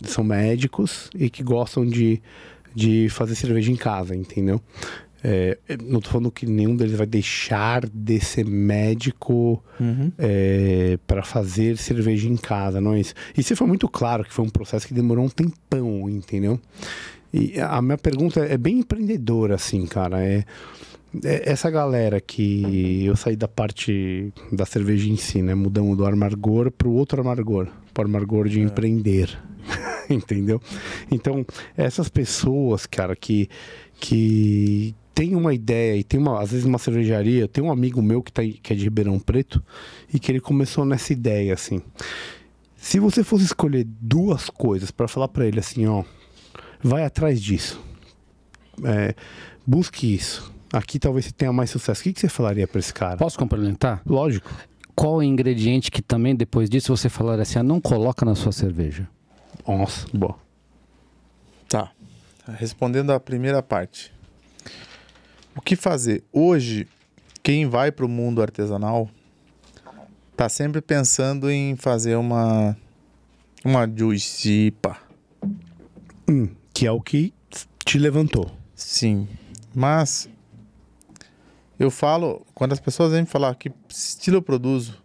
são médicos e que gostam de fazer cerveja em casa, entendeu? Não tô falando que nenhum deles vai deixar de ser médico para fazer cerveja em casa, não é isso? Isso foi muito claro que foi um processo que demorou um tempão, entendeu? E a minha pergunta é bem empreendedora, assim, cara. Essa galera que eu saí da parte da cerveja em si, né? Mudamos do amargor para o outro amargor, para o amargor de empreender, entendeu? Então, essas pessoas, cara, que tem uma ideia e tem às vezes uma cervejaria. Tem um amigo meu que é de Ribeirão Preto e que ele começou nessa ideia, assim. Se você fosse escolher 2 coisas para falar para ele assim, ó, vai atrás disso, busque isso, aqui talvez você tenha mais sucesso, o que você falaria para esse cara? Posso complementar? Lógico. Qual o ingrediente que também depois disso você falaria assim, não coloca na sua cerveja? Nossa, boa. Tá, respondendo a primeira parte. O que fazer? Hoje, quem vai para o mundo artesanal tá sempre pensando em fazer uma Juice IPA. Que é o que te levantou. Sim, mas eu falo, quando as pessoas vêm falar que estilo eu produzo,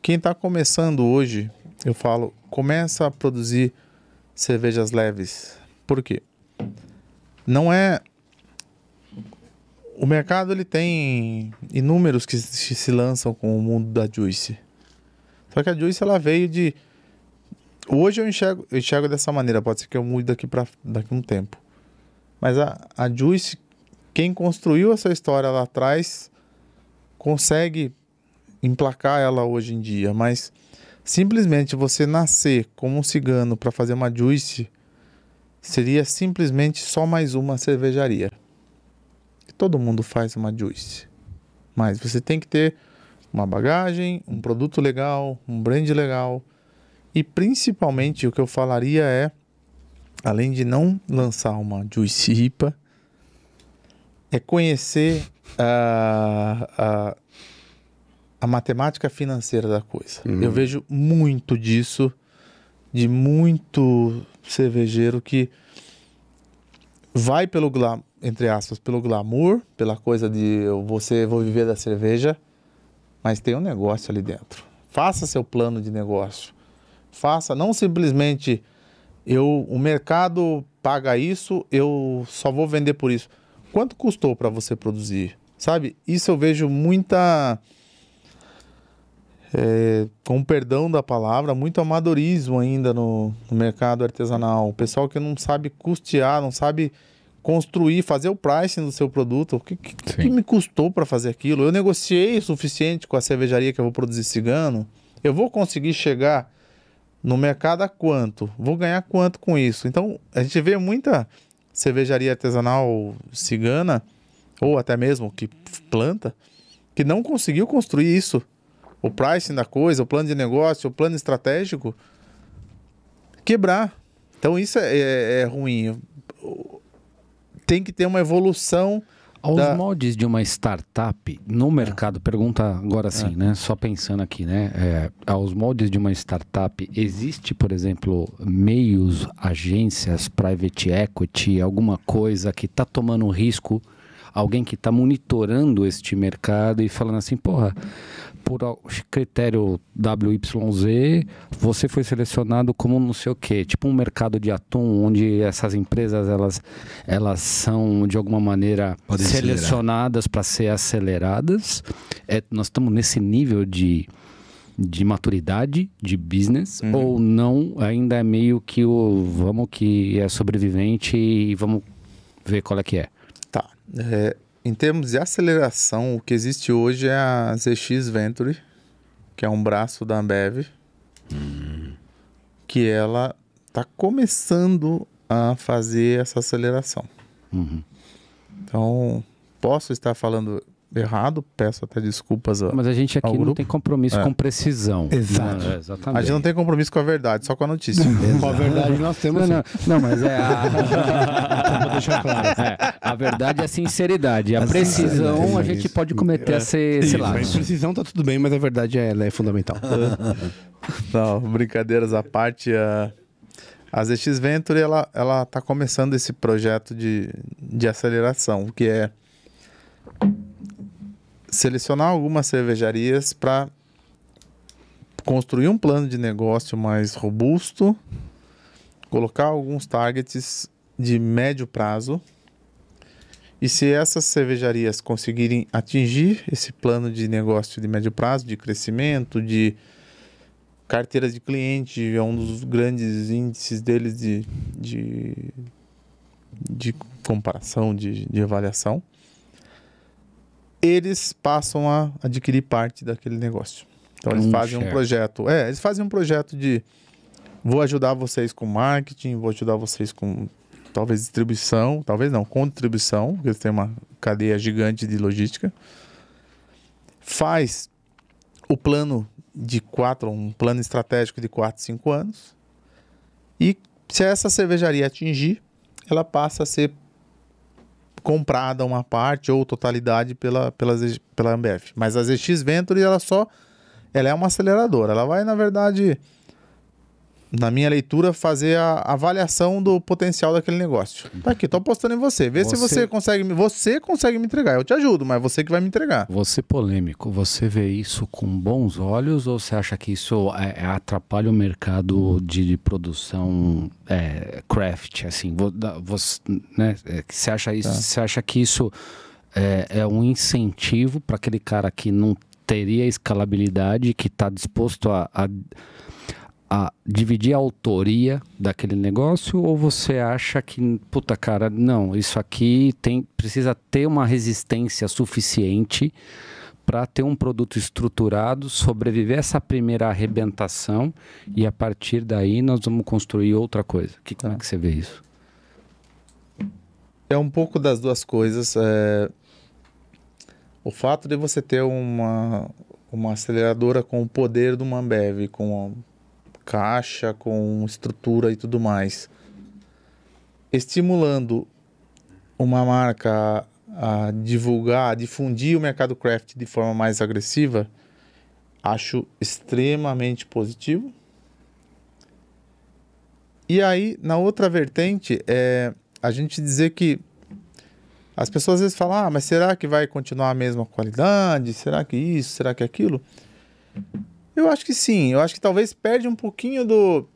quem está começando hoje, eu falo, começa a produzir cervejas leves. Por quê? Não é o mercado ele tem inúmeros que se lançam com o mundo da Juice. Só que a Juice ela veio de... Hoje eu enxergo dessa maneira, pode ser que eu mude daqui a um tempo. Mas a Juice, quem construiu essa história lá atrás, consegue emplacar ela hoje em dia. Mas simplesmente você nascer como um cigano para fazer uma Juice seria simplesmente só mais uma cervejaria. Todo mundo faz uma Juice. Mas você tem que ter uma bagagem, um produto legal, um brand legal. E principalmente o que eu falaria é, além de não lançar uma Juice IPA, é conhecer a matemática financeira da coisa. Eu vejo muito disso, de muito cervejeiro que vai pelo, entre aspas, pelo glamour, pela coisa de vou viver da cerveja, mas tem um negócio ali dentro. Faça seu plano de negócio. Faça, não simplesmente o mercado paga isso, eu só vou vender por isso. Quanto custou para você produzir? Sabe? Isso eu vejo muita, com perdão da palavra, muito amadorismo ainda no mercado artesanal. O pessoal que não sabe custear, não sabe construir, fazer o pricing do seu produto. O que me custou para fazer aquilo? Eu negociei o suficiente com a cervejaria que eu vou produzir cigano? Eu vou conseguir chegar no mercado a quanto? Vou ganhar quanto com isso? Então, a gente vê muita cervejaria artesanal cigana, ou até mesmo que planta, que não conseguiu construir isso. O pricing da coisa, o plano de negócio, o plano estratégico, quebrar. Então, isso é ruim. Tem que ter uma evolução. Aos moldes de uma startup no mercado, pergunta agora sim, né? Só pensando aqui, né? Aos moldes de uma startup, existe, por exemplo, meios, agências, private equity, alguma coisa que está tomando risco, alguém que está monitorando este mercado e falando assim, porra, por critério WYZ, você foi selecionado como não sei o quê, tipo um mercado de atum, onde essas empresas, elas são, de alguma maneira, podem selecionadas para ser aceleradas. Nós estamos nesse nível de maturidade, de business, ou não, ainda é meio que vamos que é sobrevivente e vamos ver qual é que é. Tá. Em termos de aceleração, o que existe hoje é a ZX Venturi, que é um braço da Ambev, que ela está começando a fazer essa aceleração. Então, posso estar falando errado, peço até desculpas Mas a gente aqui não tem compromisso com precisão. Exato. Exatamente. A gente não tem compromisso com a verdade, só com a notícia. Com a verdade nós temos... Não, mas Vou deixar claro. A verdade é a sinceridade. A precisão a gente pode cometer esse lado. Mas precisão tá tudo bem, mas a verdade ela é fundamental. Não, brincadeiras à parte, a ZX Venturi ela tá começando esse projeto de aceleração, que é selecionar algumas cervejarias para construir um plano de negócio mais robusto, colocar alguns targets de médio prazo, e se essas cervejarias conseguirem atingir esse plano de negócio de médio prazo, de crescimento, de carteira de cliente, é um dos grandes índices deles de comparação, de avaliação, eles passam a adquirir parte daquele negócio. Então eles fazem um projeto. Eles fazem um projeto de vou ajudar vocês com marketing, vou ajudar vocês com talvez distribuição, talvez não, com distribuição, porque eles têm uma cadeia gigante de logística. Faz o plano um plano estratégico de 4, 5 anos. E se essa cervejaria atingir, ela passa a ser comprada uma parte ou totalidade pela Ambev. Mas a ZX Venturi, ela é uma aceleradora. Ela vai, na verdade, na minha leitura, fazer a avaliação do potencial daquele negócio. Tá aqui, tô apostando em você. Vê se você consegue me entregar. Eu te ajudo, mas você que vai me entregar. Você polêmico, você vê isso com bons olhos ou você acha que isso atrapalha o mercado de produção craft, assim? Você, né? Você acha isso? Você acha que isso é um incentivo para aquele cara que não teria escalabilidade, que está disposto a dividir a autoria daquele negócio, ou você acha que, puta cara, não, isso aqui precisa ter uma resistência suficiente para ter um produto estruturado, sobreviver a essa primeira arrebentação e a partir daí nós vamos construir outra coisa? Como é que você vê isso? É um pouco das duas coisas. O fato de você ter uma aceleradora com o poder do Ambev, com caixa, com estrutura e tudo mais, estimulando uma marca a divulgar, a difundir o mercado craft de forma mais agressiva, acho extremamente positivo. E aí, na outra vertente, a gente dizer que as pessoas às vezes falam, mas será que vai continuar a mesma qualidade? Será que isso? Será que aquilo? Eu acho que sim. Eu acho que talvez perde um pouquinho do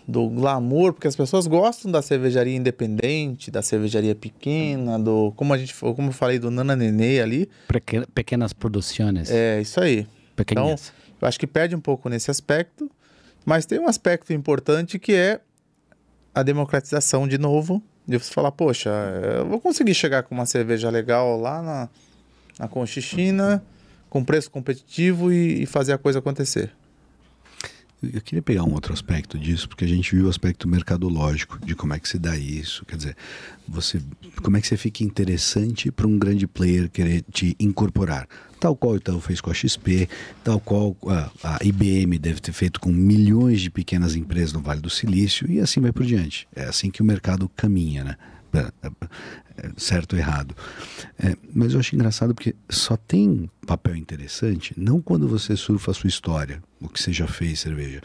glamour, porque as pessoas gostam da cervejaria independente, da cervejaria pequena, como eu falei, do Nana Nenê ali. Pequenas produções. É, isso aí. Pequenas. Então, eu acho que perde um pouco nesse aspecto, mas tem um aspecto importante que é a democratização de novo, de você falar, poxa, eu vou conseguir chegar com uma cerveja legal lá na Conchichina, com preço competitivo e fazer a coisa acontecer. Eu queria pegar um outro aspecto disso, porque a gente viu o aspecto mercadológico de como é que se dá isso. Quer dizer, como é que você fica interessante para um grande player querer te incorporar? Tal qual o Itaú fez com a XP, tal qual a IBM deve ter feito com milhões de pequenas empresas no Vale do Silício, e assim vai por diante. É assim que o mercado caminha, né? Certo ou errado. Mas eu acho engraçado porque só tem papel interessante não quando você surfa a sua história, o que você já fez cerveja,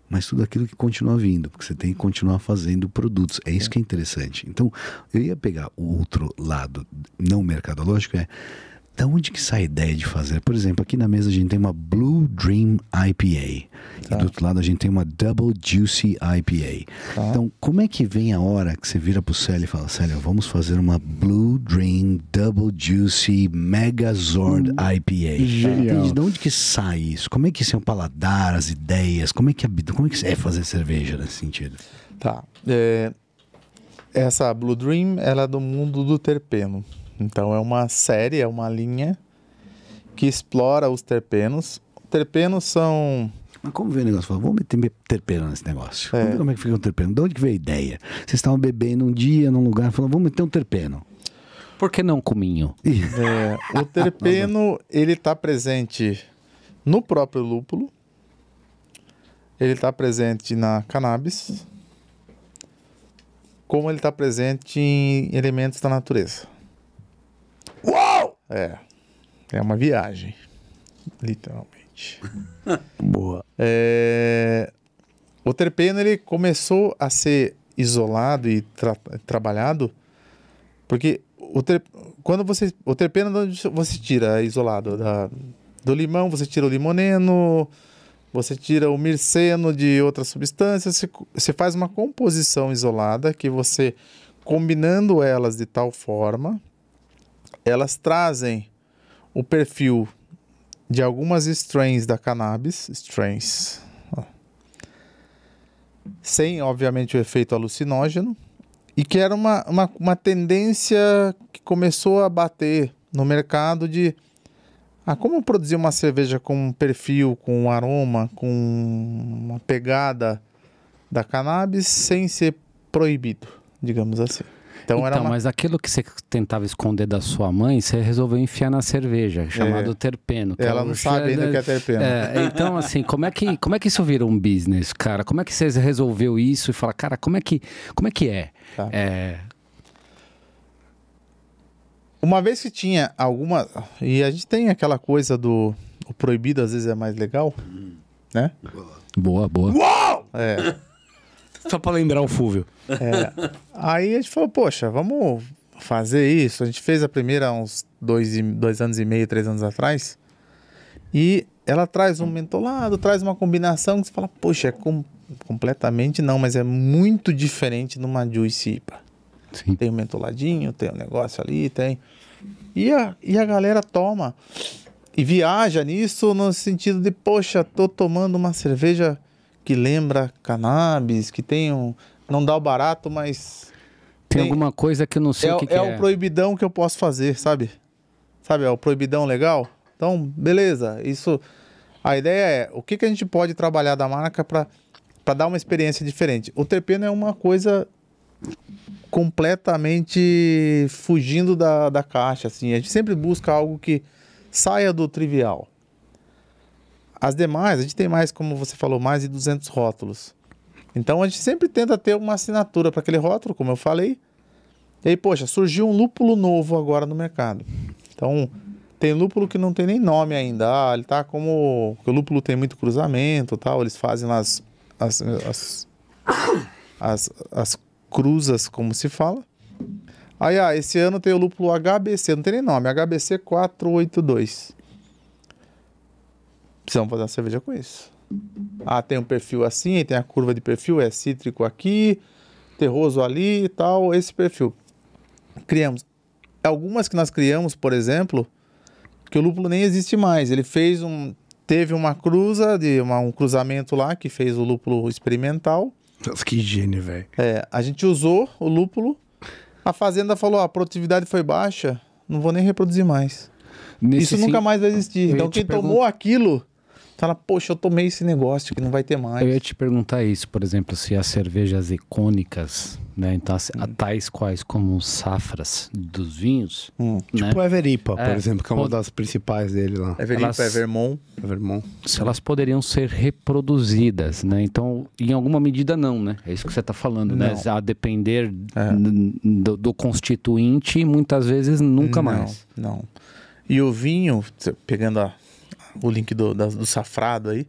mas tudo aquilo que continua vindo, porque você tem que continuar fazendo produtos. É isso que é interessante. Então, eu ia pegar o outro lado não mercadológico, da onde que sai a ideia de fazer? Por exemplo, aqui na mesa a gente tem uma Blue Dream IPA. Tá. E do outro lado a gente tem uma Double Juicy IPA. Tá. Então, como é que vem a hora que você vira pro Célio e fala, Célio, vamos fazer uma Blue Dream Double Juicy Megazord IPA? Genial. De onde que sai isso? Como é que isso é o paladar, as ideias? Como é que é fazer cerveja nesse sentido? Tá. Essa Blue Dream, ela é do mundo do terpeno. Então é uma série, é uma linha que explora os terpenos. Terpenos são... Mas como vê o negócio? Fala, vamos meter terpeno nesse negócio. Vamos ver como é que fica um terpeno. De onde que veio a ideia? Vocês estavam bebendo um dia num lugar, falando, vamos meter um terpeno. Por que não cominho? O terpeno, ele está presente no próprio lúpulo. Ele está presente na cannabis. Como ele está presente em elementos da natureza. Uau! É uma viagem, literalmente. Boa. O terpeno, ele começou a ser isolado e trabalhado porque o terpeno você tira isolado do limão, você tira o limoneno, você tira o mirceno de outras substâncias, você faz uma composição isolada que você, combinando elas de tal forma, elas trazem o perfil de algumas strains da cannabis, sem, obviamente, o efeito alucinógeno, e que era uma tendência que começou a bater no mercado de como produzir uma cerveja com um perfil, com um aroma, com uma pegada da cannabis sem ser proibido, digamos assim. Então, mas aquilo que você tentava esconder da sua mãe, você resolveu enfiar na cerveja, chamado terpeno. Ela não sabe ainda que é terpeno. Então, assim, como é que isso virou um business, cara? Como é que você resolveu isso e fala, cara, como é que é? Tá. Uma vez que tinha alguma... E a gente tem aquela coisa o proibido às vezes é mais legal, né? Boa. Uau! Só pra lembrar o Fúvio. Aí a gente falou, poxa, vamos fazer isso. A gente fez a primeira há uns 2 anos e meio, 3 anos atrás. E ela traz um mentolado, traz uma combinação que você fala, poxa, completamente não, mas é muito diferente de uma Juicy IPA. Sim. Tem um mentoladinho, tem um negócio ali, tem... E a galera toma e viaja nisso no sentido de, poxa, tô tomando uma cerveja que lembra cannabis, que tem não dá o barato, mas... Tem alguma coisa que eu não sei o que é é. o proibidão que eu posso fazer, sabe? Sabe, é o proibidão legal. Então, beleza, isso... A ideia é, o que a gente pode trabalhar da marca para dar uma experiência diferente? O terpeno é uma coisa completamente fugindo da caixa, assim. A gente sempre busca algo que saia do trivial. As demais, a gente tem mais, como você falou, mais de 200 rótulos. Então, a gente sempre tenta ter uma assinatura para aquele rótulo, como eu falei. E aí, poxa, surgiu um lúpulo novo agora no mercado. Então, tem lúpulo que não tem nem nome ainda. Ele tá como... O lúpulo tem muito cruzamento e tal. Eles fazem lá as cruzas, como se fala. Aí, esse ano tem o lúpulo HBC. Não tem nem nome. HBC 482. Precisamos fazer uma cerveja com isso. Tem um perfil assim, tem a curva de perfil, é cítrico aqui, terroso ali e tal, esse perfil. Criamos. Algumas que nós criamos, por exemplo, que o lúpulo nem existe mais. Ele teve uma cruza, um cruzamento lá, que fez o lúpulo experimental. Nossa, que gênio, velho. A gente usou o lúpulo, a fazenda falou, a produtividade foi baixa, não vou nem reproduzir mais. Isso nunca mais vai existir. Então quem tomou aquilo... Fala, poxa, eu tomei esse negócio que não vai ter mais. Eu ia te perguntar isso, por exemplo, se as cervejas icônicas, né? Então, tais quais como safras dos vinhos. Né? Tipo Everipa, por exemplo, que é uma das principais dele lá. Everipa, Evermont. Se elas poderiam ser reproduzidas, né? Então, em alguma medida não, né? É isso que você está falando, não. Né? A depender do constituinte, muitas vezes nunca mais. Não. E o vinho, pegando o link do safrado aí,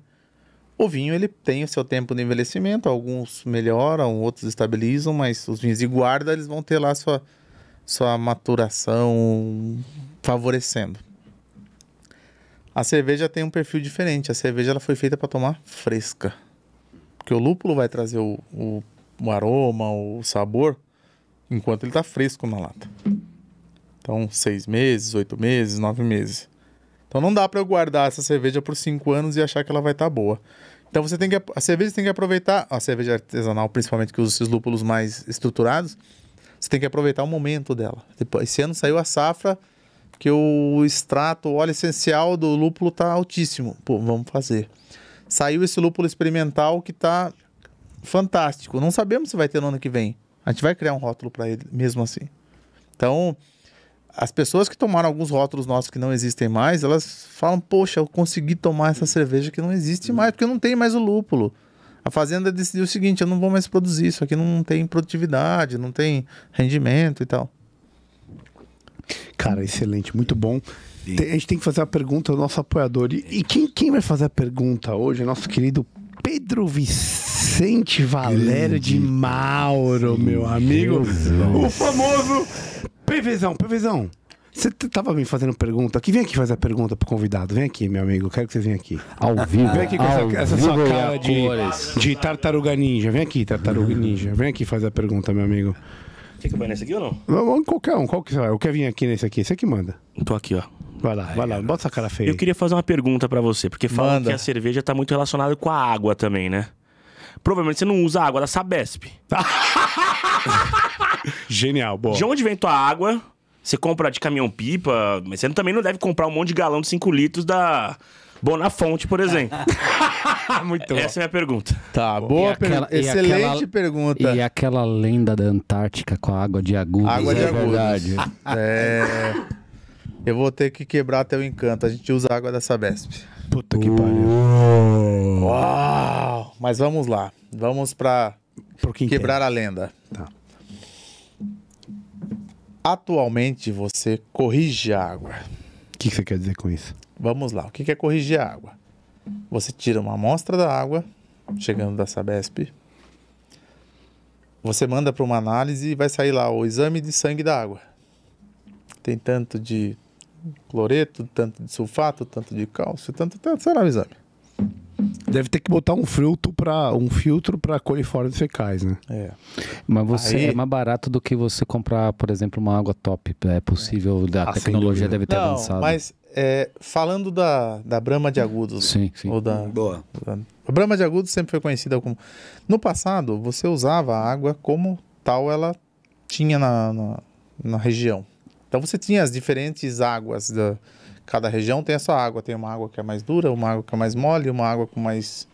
o vinho ele tem o seu tempo de envelhecimento, alguns melhoram, outros estabilizam, mas os vinhos de guarda eles vão ter lá sua maturação favorecendo. A cerveja tem um perfil diferente, a cerveja ela foi feita para tomar fresca, porque o lúpulo vai trazer o aroma, o sabor, enquanto ele está fresco na lata. Então 6 meses, 8 meses, 9 meses. Então não dá para eu guardar essa cerveja por 5 anos e achar que ela vai estar boa. Então a cerveja tem que aproveitar, a cerveja artesanal principalmente que usa esses lúpulos mais estruturados, você tem que aproveitar o momento dela. Esse ano saiu a safra que o extrato, o óleo essencial do lúpulo está altíssimo. Pô, vamos fazer. Saiu esse lúpulo experimental que está fantástico. Não sabemos se vai ter no ano que vem. A gente vai criar um rótulo para ele mesmo assim. Então... As pessoas que tomaram alguns rótulos nossos que não existem mais, elas falam, poxa, eu consegui tomar essa cerveja que não existe mais, porque não tem mais o lúpulo. A fazenda decidiu o seguinte, eu não vou mais produzir, isso aqui não tem produtividade, não tem rendimento e tal. Cara, excelente, muito bom. A gente tem que fazer a pergunta ao nosso apoiador. E quem vai fazer a pergunta hoje é nosso querido Pedro Vicente Valério de Mauro, meu amigo. O famoso... PVzão. Você tava me fazendo pergunta aqui. Vem aqui fazer a pergunta pro convidado. Vem aqui, meu amigo. Quero que você venha aqui. Ao vivo. Vem aqui com essa sua cara de tartaruga ninja. Vem aqui, tartaruga ninja. Vem aqui fazer a pergunta, meu amigo. Quer que eu vá nesse aqui ou não? Vamos qualquer um. Qual que você vai? Eu quero vir aqui nesse aqui. Você que manda. Tô aqui, ó. Vai lá. Bota essa cara feia. Eu queria fazer uma pergunta pra você, porque falam que a cerveja tá muito relacionada com a água também, né? Provavelmente você não usa a água da Sabesp. Genial, boa. De onde vem tua água? Você compra de caminhão-pipa, mas você também não deve comprar um monte de galão de 5 litros da Bonafonte, por exemplo. Muito bom. Essa é a minha pergunta. Tá, boa pergunta. Excelente pergunta. E aquela lenda da Antártica com a água de Agudos. Água de Agudos. Verdade. Eu vou ter que quebrar teu encanto. A gente usa a água da Sabesp. Puta que pariu. Uau! Mas vamos lá. Vamos pra quebrar a lenda. Tá. Atualmente você corrige a água. O que você quer dizer com isso? Vamos lá. O que é corrigir a água? Você tira uma amostra da água, chegando da Sabesp. Você manda para uma análise e vai sair lá o exame de sangue da água. Tem tanto de cloreto, tanto de sulfato, tanto de cálcio, tanto, sei lá o exame. Deve ter que botar um filtro para coliformes fecais, né? É. Mas Aí- é mais barato do que você comprar, por exemplo, uma água top. É possível, a sem tecnologia dúvida. deve ter Não, avançado. mas falando da Brahma de Agudos, Sim, sim. ou Boa. a Brahma de Agudos sempre foi conhecida como... No passado, você usava a água como tal ela tinha na região. Então você tinha as diferentes águas cada região tem a sua água. Tem uma água que é mais dura, uma água que é mais mole, uma água com mais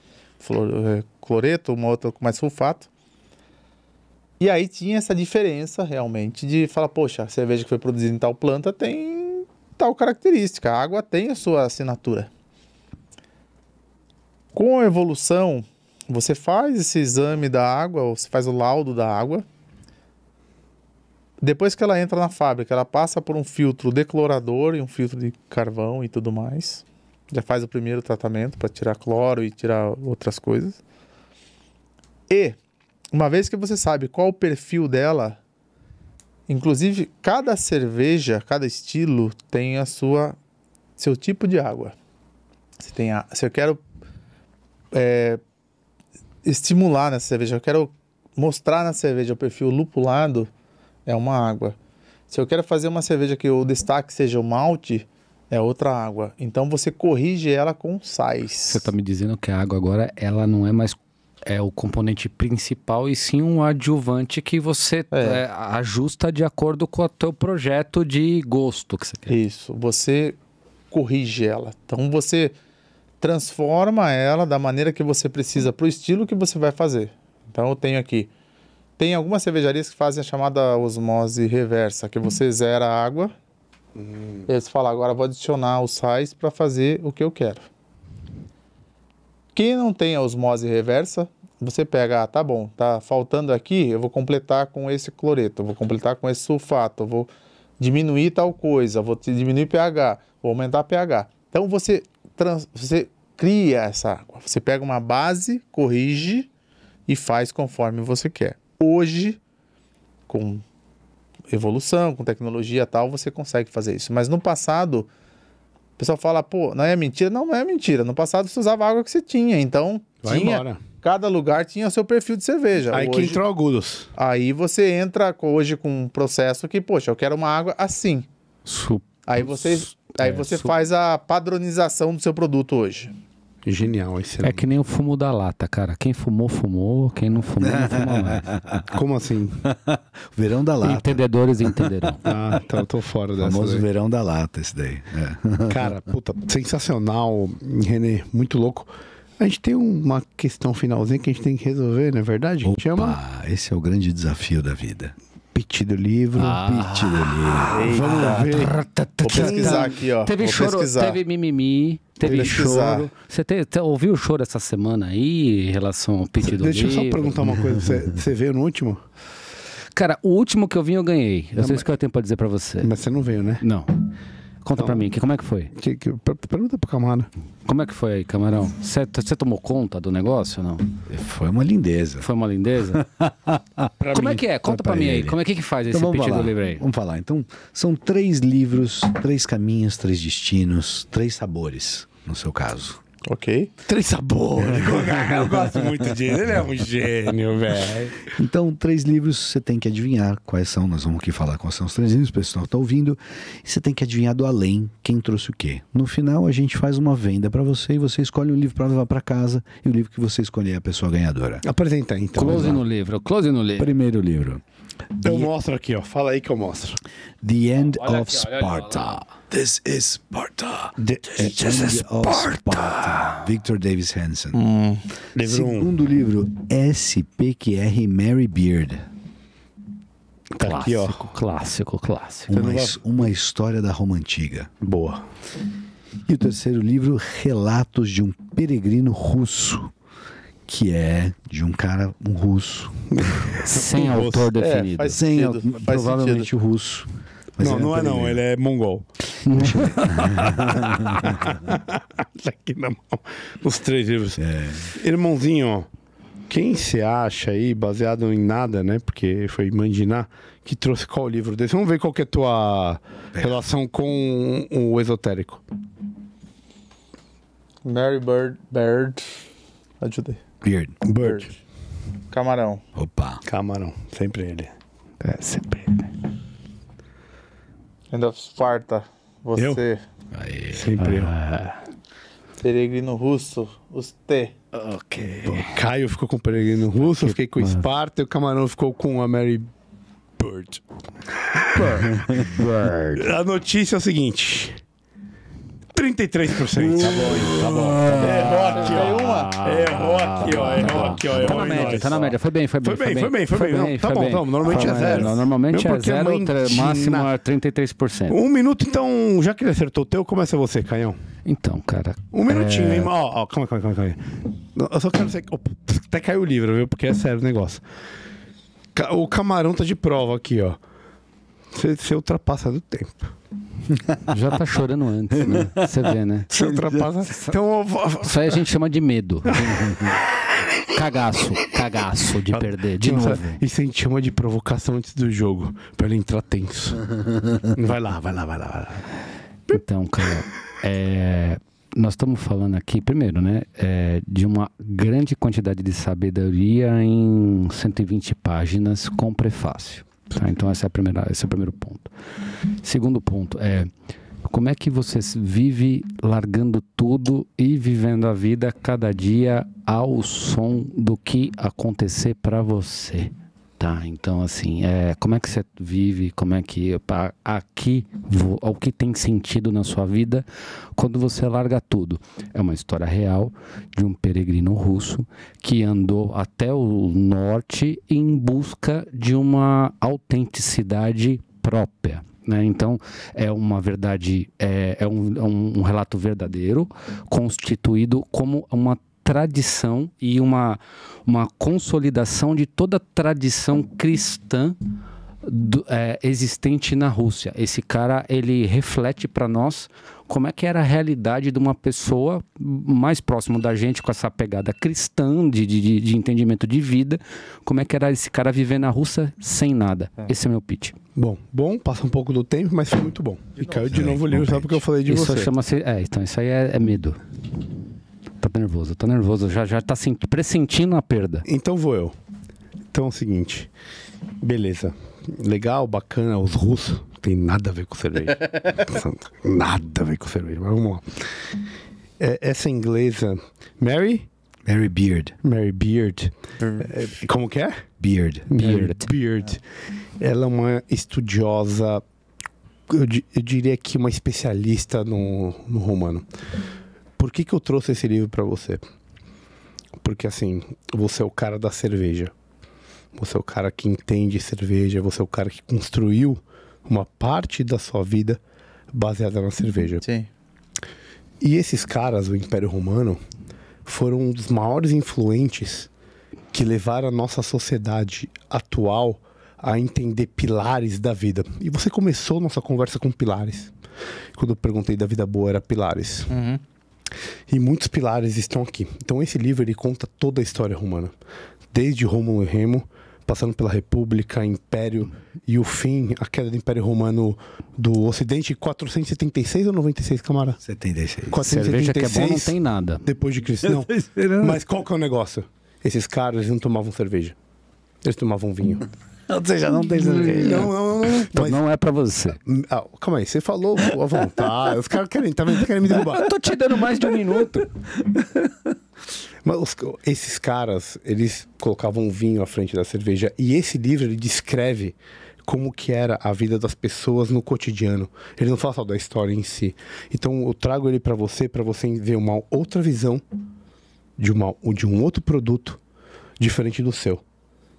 cloreto, uma outra com mais sulfato. E aí tinha essa diferença realmente de falar, poxa, a cerveja que foi produzida em tal planta tem tal característica. A água tem a sua assinatura. Com a evolução, você faz esse exame da água, ou você faz o laudo da água. Depois que ela entra na fábrica, ela passa por um filtro declorador e um filtro de carvão e tudo mais. Já faz o primeiro tratamento para tirar cloro e tirar outras coisas. E, uma vez que você sabe qual o perfil dela, inclusive cada cerveja, cada estilo tem seu tipo de água. Se eu quero estimular nessa cerveja, eu quero mostrar na cerveja o perfil lupulado, é uma água. Se eu quero fazer uma cerveja que o destaque seja o malte, é outra água. Então você corrige ela com sais. Você está me dizendo que a água agora, ela não é mais o componente principal, e sim um adjuvante que você ajusta de acordo com o teu projeto de gosto que você quer. Isso, você corrige ela. Então você transforma ela da maneira que você precisa para o estilo que você vai fazer. Então eu tenho aqui. Tem algumas cervejarias que fazem a chamada osmose reversa, que você zera a água. E eles falam, agora vou adicionar os sais para fazer o que eu quero. Quem não tem a osmose reversa, você pega, tá bom, tá faltando aqui, eu vou completar com esse cloreto, eu vou completar com esse sulfato, eu vou diminuir tal coisa, vou diminuir pH, vou aumentar pH. Então você cria essa água. Você pega uma base, corrige e faz conforme você quer. Hoje, com evolução, com tecnologia e tal, você consegue fazer isso. Mas no passado, o pessoal fala, pô, não é mentira? Não é mentira. No passado você usava a água que você tinha. Então, cada lugar tinha o seu perfil de cerveja. Aí hoje, que entrou Agudos. Aí você entra hoje com um processo que, poxa, eu quero uma água assim. Aí você faz a padronização do seu produto hoje. Genial, esse É que nem o fumo da lata, cara. Quem fumou, fumou. Quem não fumou, não fuma mais. Como assim? Verão da lata. Entendedores entenderão. Ah, então eu tô fora dessa. Famoso daí. verão da lata, esse daí. Cara, puta, sensacional, Renê, muito louco. A gente tem uma questão finalzinha que a gente tem que resolver, não é verdade? Chama Esse é o grande desafio da vida. pitch do livro. Pitch do livro. Vamos ver. Vou pesquisar aqui, ó. Teve Vou choro, pesquisar. teve mimimi, teve Vou pesquisar. choro. Você ouviu o choro essa semana aí em relação ao pitch do Deixa eu livro? só perguntar uma coisa. Você veio no último? Cara, o último que eu vim eu ganhei. Eu sei isso que eu tenho pra dizer pra você. Mas você não veio, né? Não. Conta pra mim, como é que foi? Pergunta pro camarada. Como é que foi aí, camarão? Você tomou conta do negócio ou não? Foi uma lindeza. Foi uma lindeza? Como é que é? Conta pra mim aí. ele. Como é que faz esse Então vamos pitch falar. do livro aí? Vamos falar. Então, são 3 livros, 3 caminhos, 3 destinos, 3 sabores, no seu caso. Ok. 3 sabores. Eu gosto muito dele. Ele é um gênio, velho. Então, 3 livros, você tem que adivinhar quais são. Nós vamos aqui falar quais são os 3 livros, o pessoal está ouvindo. E você tem que adivinhar do além quem trouxe o quê. No final, a gente faz uma venda para você e você escolhe um livro para levar para casa. E o livro que você escolher é a pessoa ganhadora. Apresenta aí, então. Close no livro, close no livro. Primeiro livro. Eu mostro aqui, ó. Fala aí que eu mostro. The End Olha of aqui, olha Sparta. This is Sparta. The End of Sparta. Victor Davis Hanson. Livro 1. Segundo livro, S.P.Q.R. Mary Beard. Tá aqui, ó. Clássico. Uma história da Roma Antiga. Boa. E o terceiro livro, Relatos de um Peregrino Russo, que é de um russo. Sem autor definido. faz Sem, sentido, faz provavelmente russo. Mas Não, não é não. peregrino. Ele é mongol. Tá aqui na mão. Os 3 livros. Irmãozinho, ó. Quem você acha aí, baseado em nada, né? Porque foi imaginar, que trouxe qual livro desse? Vamos ver qual que é a tua relação com o esotérico. Mary Bird. Ajudei. Beard. Bird. Camarão. Opa. Camarão. Sempre ele. É, sempre ele. End of Sparta. Você. Aí. Sempre eu. Peregrino russo. Os T. Ok. Caio ficou com o Peregrino Russo, eu fiquei com o Esparta e o Camarão ficou com a Mary Bird. A notícia é o seguinte: 33%. Tá bom. Errou aqui, ó. Errou aqui, ó. Tá na média, tá na média. Foi bem. Foi bem. Não, tá bom. Normalmente é zero. Normalmente Mesmo é porque a zero, mãe máximo na- é 33%. Um minuto, então, já que ele acertou o teu, começa você, Caião. Então, cara. Um minutinho, hein? Ó, calma. Eu só quero ser. Opa, até caiu o livro, viu? Porque é sério o negócio. O Camarão tá de prova aqui, ó. Você ultrapassa do tempo. Já tá chorando antes, né? Você vê, né? Você ultrapassa. Então, Isso aí a gente chama de medo. Cagaço de perder, de novo. Isso a gente chama de provocação antes do jogo, pra ele entrar tenso. Vai lá. Então, cara, nós estamos falando aqui, primeiro, né, de uma grande quantidade de sabedoria em 120 páginas com prefácio. Tá? Então, esse é o primeiro ponto. Segundo ponto como é que você vive largando tudo e vivendo a vida cada dia ao som do que acontecer para você. Tá, então assim, como é que você vive, como é que o que tem sentido na sua vida quando você larga tudo? É uma história real de um peregrino russo que andou até o norte em busca de uma autenticidade própria. Né? Então, é uma verdade, é um relato verdadeiro, constituído como uma tradição e uma consolidação de toda a tradição cristã existente na Rússia. Esse cara, ele reflete para nós como é que era a realidade de uma pessoa mais próximo da gente, com essa pegada cristã, de entendimento de vida, como é que era esse cara viver na Rússia sem nada. Esse é meu pitch. Bom, passa um pouco do tempo, mas foi muito bom. E caiu de novo o livro, só porque eu falei de Isso você. chama-se... então isso aí é medo. Tá nervoso, já tá pressentindo a perda. Então vou eu. Então é o seguinte, beleza, legal, bacana, os russos, não tem nada a ver com cerveja. Nada a ver com cerveja, mas vamos lá. Essa inglesa, Mary Beard. Como que é? Beard. Beard. Ela é uma estudiosa, eu diria que uma especialista no romano. Por que eu trouxe esse livro para você? Porque assim, você é o cara da cerveja. Você é o cara que entende cerveja. Você é o cara que construiu uma parte da sua vida baseada na cerveja. Sim. E esses caras, o Império Romano, foram um dos maiores influentes que levaram a nossa sociedade atual a entender pilares da vida. E você começou nossa conversa com pilares. Quando eu perguntei da vida boa, era pilares. Uhum. E muitos pilares estão aqui. Então esse livro, ele conta toda a história romana. Desde Rômulo e Remo, passando pela República, Império e o fim, a queda do Império Romano do Ocidente, 476 ou 96, camarada? 76. 476, Cerveja que é bom não tem nada. depois de Cristo. Não. Mas qual que é o negócio? Esses caras, eles não tomavam cerveja. Eles tomavam vinho. Ou seja, não tem cerveja. Não. Então Mas, não é pra você. calma aí, você falou à vontade. Os caras querem me derrubar. Eu tô te dando mais de um minuto. Mas esses caras, eles colocavam vinho à frente da cerveja. E esse livro, ele descreve como que era a vida das pessoas no cotidiano. Ele não fala só da história em si. Então eu trago ele para você ver uma outra visão de um outro produto diferente do seu.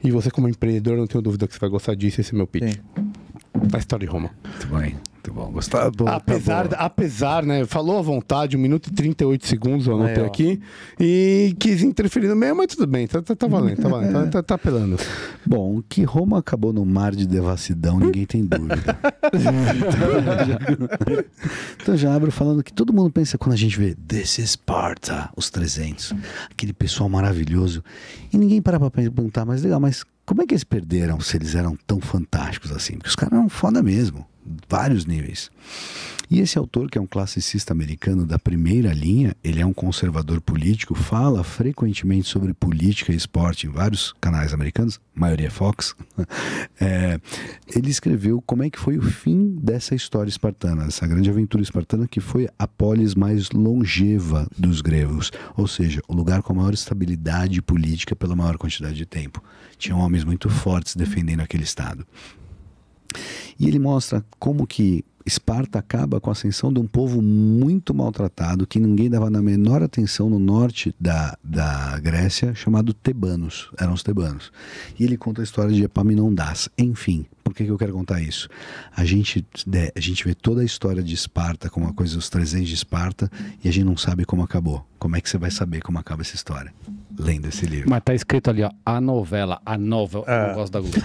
E você, como empreendedor, não tenho dúvida que você vai gostar disso. Esse é meu pitch. Sim. A história de Roma. Muito bom. Gostado. Apesar, né? Falou à vontade, 1 minuto e 38 segundos, eu anotei ó. aqui. E quis interferir no meio, mas tudo bem, tá valendo, tá apelando. Bom, que Roma acabou no mar de devassidão, ninguém tem dúvida. Então já abro falando que todo mundo pensa quando a gente vê This is Sparta, os 300, aquele pessoal maravilhoso. E ninguém para pra perguntar, mas legal, mas como é que eles perderam se eles eram tão fantásticos assim? Porque os caras eram foda mesmo. vários níveis. E esse autor, que é um classicista americano da primeira linha, ele é um conservador político, fala frequentemente sobre política e esporte em vários canais americanos, a maioria é Fox. Ele escreveu como é que foi o fim dessa história espartana, essa grande aventura espartana, que foi a polis mais longeva dos gregos, ou seja, o lugar com a maior estabilidade política pela maior quantidade de tempo. Tinham homens muito fortes defendendo aquele estado. E ele mostra como que Esparta acaba com a ascensão de um povo muito maltratado, que ninguém dava na menor atenção no norte da Grécia, chamado Tebanos. Eram os tebanos. E ele conta a história de Epaminondas. Enfim, por que eu quero contar isso? A gente vê toda a história de Esparta como uma coisa dos 300 de Esparta e a gente não sabe como acabou. Como é que você vai saber como acaba essa história? Lendo esse livro. Mas tá escrito ali, ó, a novela. Eu não gosto da Globo.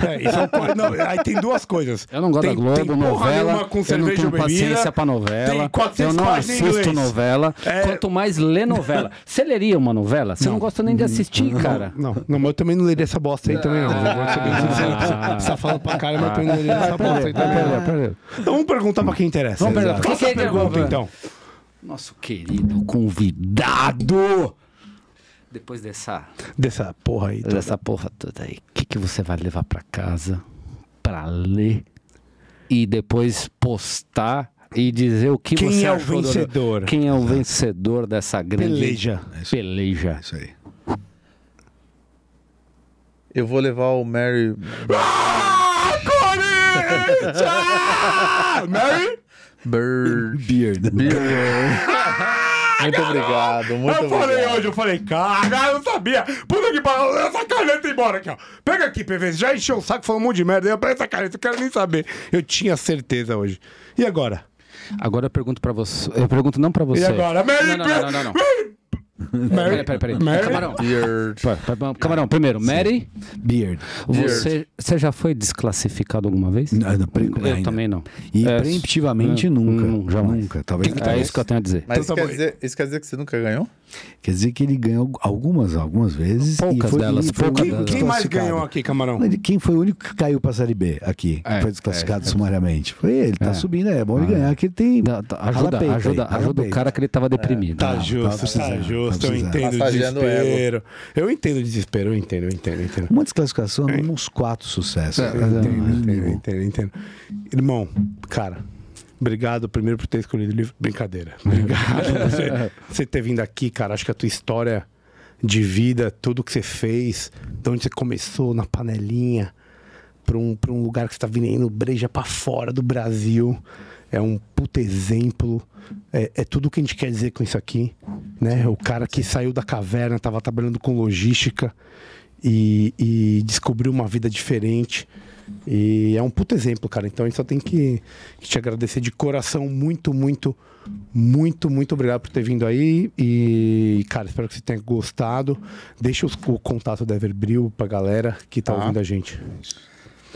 Aí tem duas coisas. Eu não gosto da Globo, tem novela, com eu não cerveja tenho bebida, paciência pra novela, tem 400 eu não páginas em assisto inglês. novela, quanto mais ler novela. Você leria uma novela? Você não gosta nem de assistir, cara. Não, mas eu também não leria essa bosta aí também, não. Eu vou ser bem sincero. Você tá falando pra cara, mas eu também não leria essa bosta aí também. Peraí. Então vamos perguntar pra quem interessa. Vamos perguntar. Faça a pergunta, então. Nosso querido convidado. Depois dessa porra aí. porra toda aí, o que você vai levar pra casa pra ler e depois postar e dizer o que Quem você é o achou vencedor? Quem é o vencedor dessa grande Peleja. peleja? Isso aí. Eu vou levar o Mary... Mary? Beard. Muito obrigado, muito obrigado. Eu falei, cara, eu não sabia. Puta que pariu, essa caneta embora aqui, ó. Pega aqui, PV, já encheu o saco, falou um monte de merda. Pega essa caneta, eu quero nem saber. Eu tinha certeza hoje. E agora? Agora eu pergunto pra você. Eu pergunto não pra você. E agora? Mary? Não. Mary? Peraí. Mary? Camarão. Beard. Camarão, primeiro, Mary. Beard. Você já foi desclassificado alguma vez? Não, Eu ainda. também não. E preemptivamente nunca. jamais. Nunca. Talvez. É isso que eu tenho a dizer. Mas Então tá bom. isso quer dizer que você nunca ganhou? Quer dizer que ele ganhou algumas vezes. Poucas delas, poucas o único delas. Quem mais desclassificado. ganhou aqui, Camarão? Quem foi o único que caiu pra Série B aqui? Foi desclassificado sumariamente. Foi ele, tá subindo, é bom ele ganhar, que ele tem... Ajuda o cara que ele tava deprimido. Tá justo, eu entendo o Massageando o desespero. Eu entendo o desespero, eu entendo. Uma desclassificação, uns 4 sucessos. Eu entendo. Irmão, cara, obrigado primeiro por ter escolhido o livro. Brincadeira. Obrigado você ter vindo aqui, cara. Acho que a tua história de vida, tudo que você fez, de onde você começou na panelinha, pra um lugar que você tá vindo aí no breja pra fora do Brasil, é um puta exemplo. É tudo o que a gente quer dizer com isso aqui, né? O cara que saiu da caverna, tava trabalhando com logística e descobriu uma vida diferente. E é um puto exemplo, cara. Então a gente só tem que te agradecer de coração. Muito obrigado por ter vindo aí. E, cara, espero que você tenha gostado. Deixa o contato da Everbril pra galera que tá ouvindo a gente.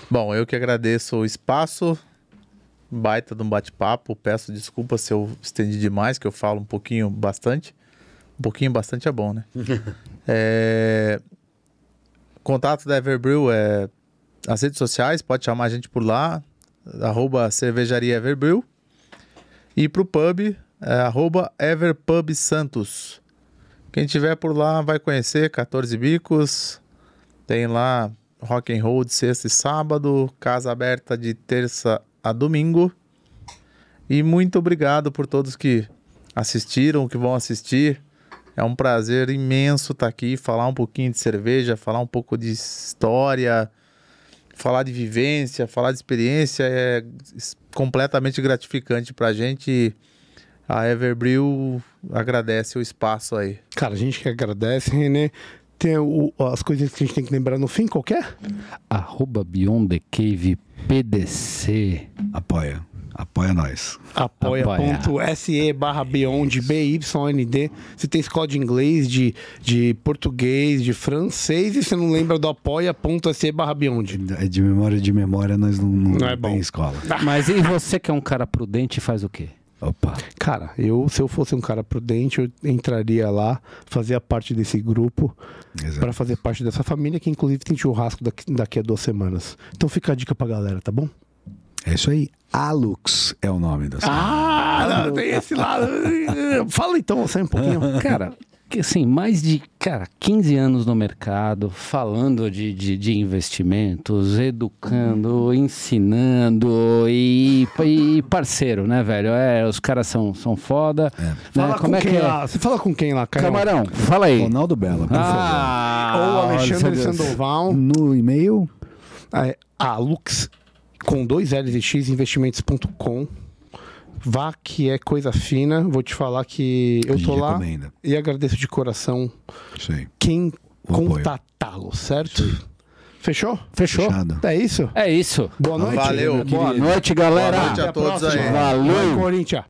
Bom, eu que agradeço o espaço. Baita de um bate-papo. Peço desculpas se eu estendi demais, que eu falo um pouquinho bastante. Um pouquinho bastante é bom, né? Contato da Everbril é as redes sociais, pode chamar a gente por lá, @cervejaria Everbril. E pro pub, @everpubsantos. Quem tiver por lá vai conhecer 14 Bicos. Tem lá rock and roll de sexta e sábado, casa aberta de terça a domingo. E muito obrigado por todos que assistiram, que vão assistir. É um prazer imenso estar aqui, falar um pouquinho de cerveja, falar um pouco de história, falar de vivência, falar de experiência. É completamente gratificante pra gente. A Everbril agradece o espaço aí. Cara, a gente que agradece, René. Tem as coisas que a gente tem que lembrar no fim, qualquer? @BeyondTheCavePDC. Apoia nós. Apoia.se/Beyond, BYND. Você tem escola de inglês, de português, de francês, e você não lembra do apoia.se/Beyond. De memória, nós não é bom. tem escola. Mas e você que é um cara prudente, faz o quê? Opa. Cara, se eu fosse um cara prudente, eu entraria lá, fazia parte desse grupo, para fazer parte dessa família, que inclusive tem churrasco daqui a 2 semanas. Então fica a dica pra galera, tá bom? É isso aí. Alux é o nome da Ah, não, tem esse lado. Fala então você um pouquinho. Cara, que assim, mais de 15 anos no mercado, falando de investimentos, educando, ensinando e parceiro, né, velho? Os caras são foda. Né? Fala Como com é quem que é? lá? Você fala com quem lá, Caio? Camarão, fala aí. Ronaldo Bela, por Ou Alexandre Sandoval. favor. No e-mail, Alux, com 2 L's e X, investimentos.com. Vá que é coisa fina. Vou te falar que eu tô lá recomenda. e agradeço de coração Isso aí. quem O apoio. contatá-lo, certo? Fechou? Fechou? Fechado. É isso? É isso. Boa noite. Valeu. Boa noite, galera. Boa noite a todos aí. Valeu. Vai, Corinthians.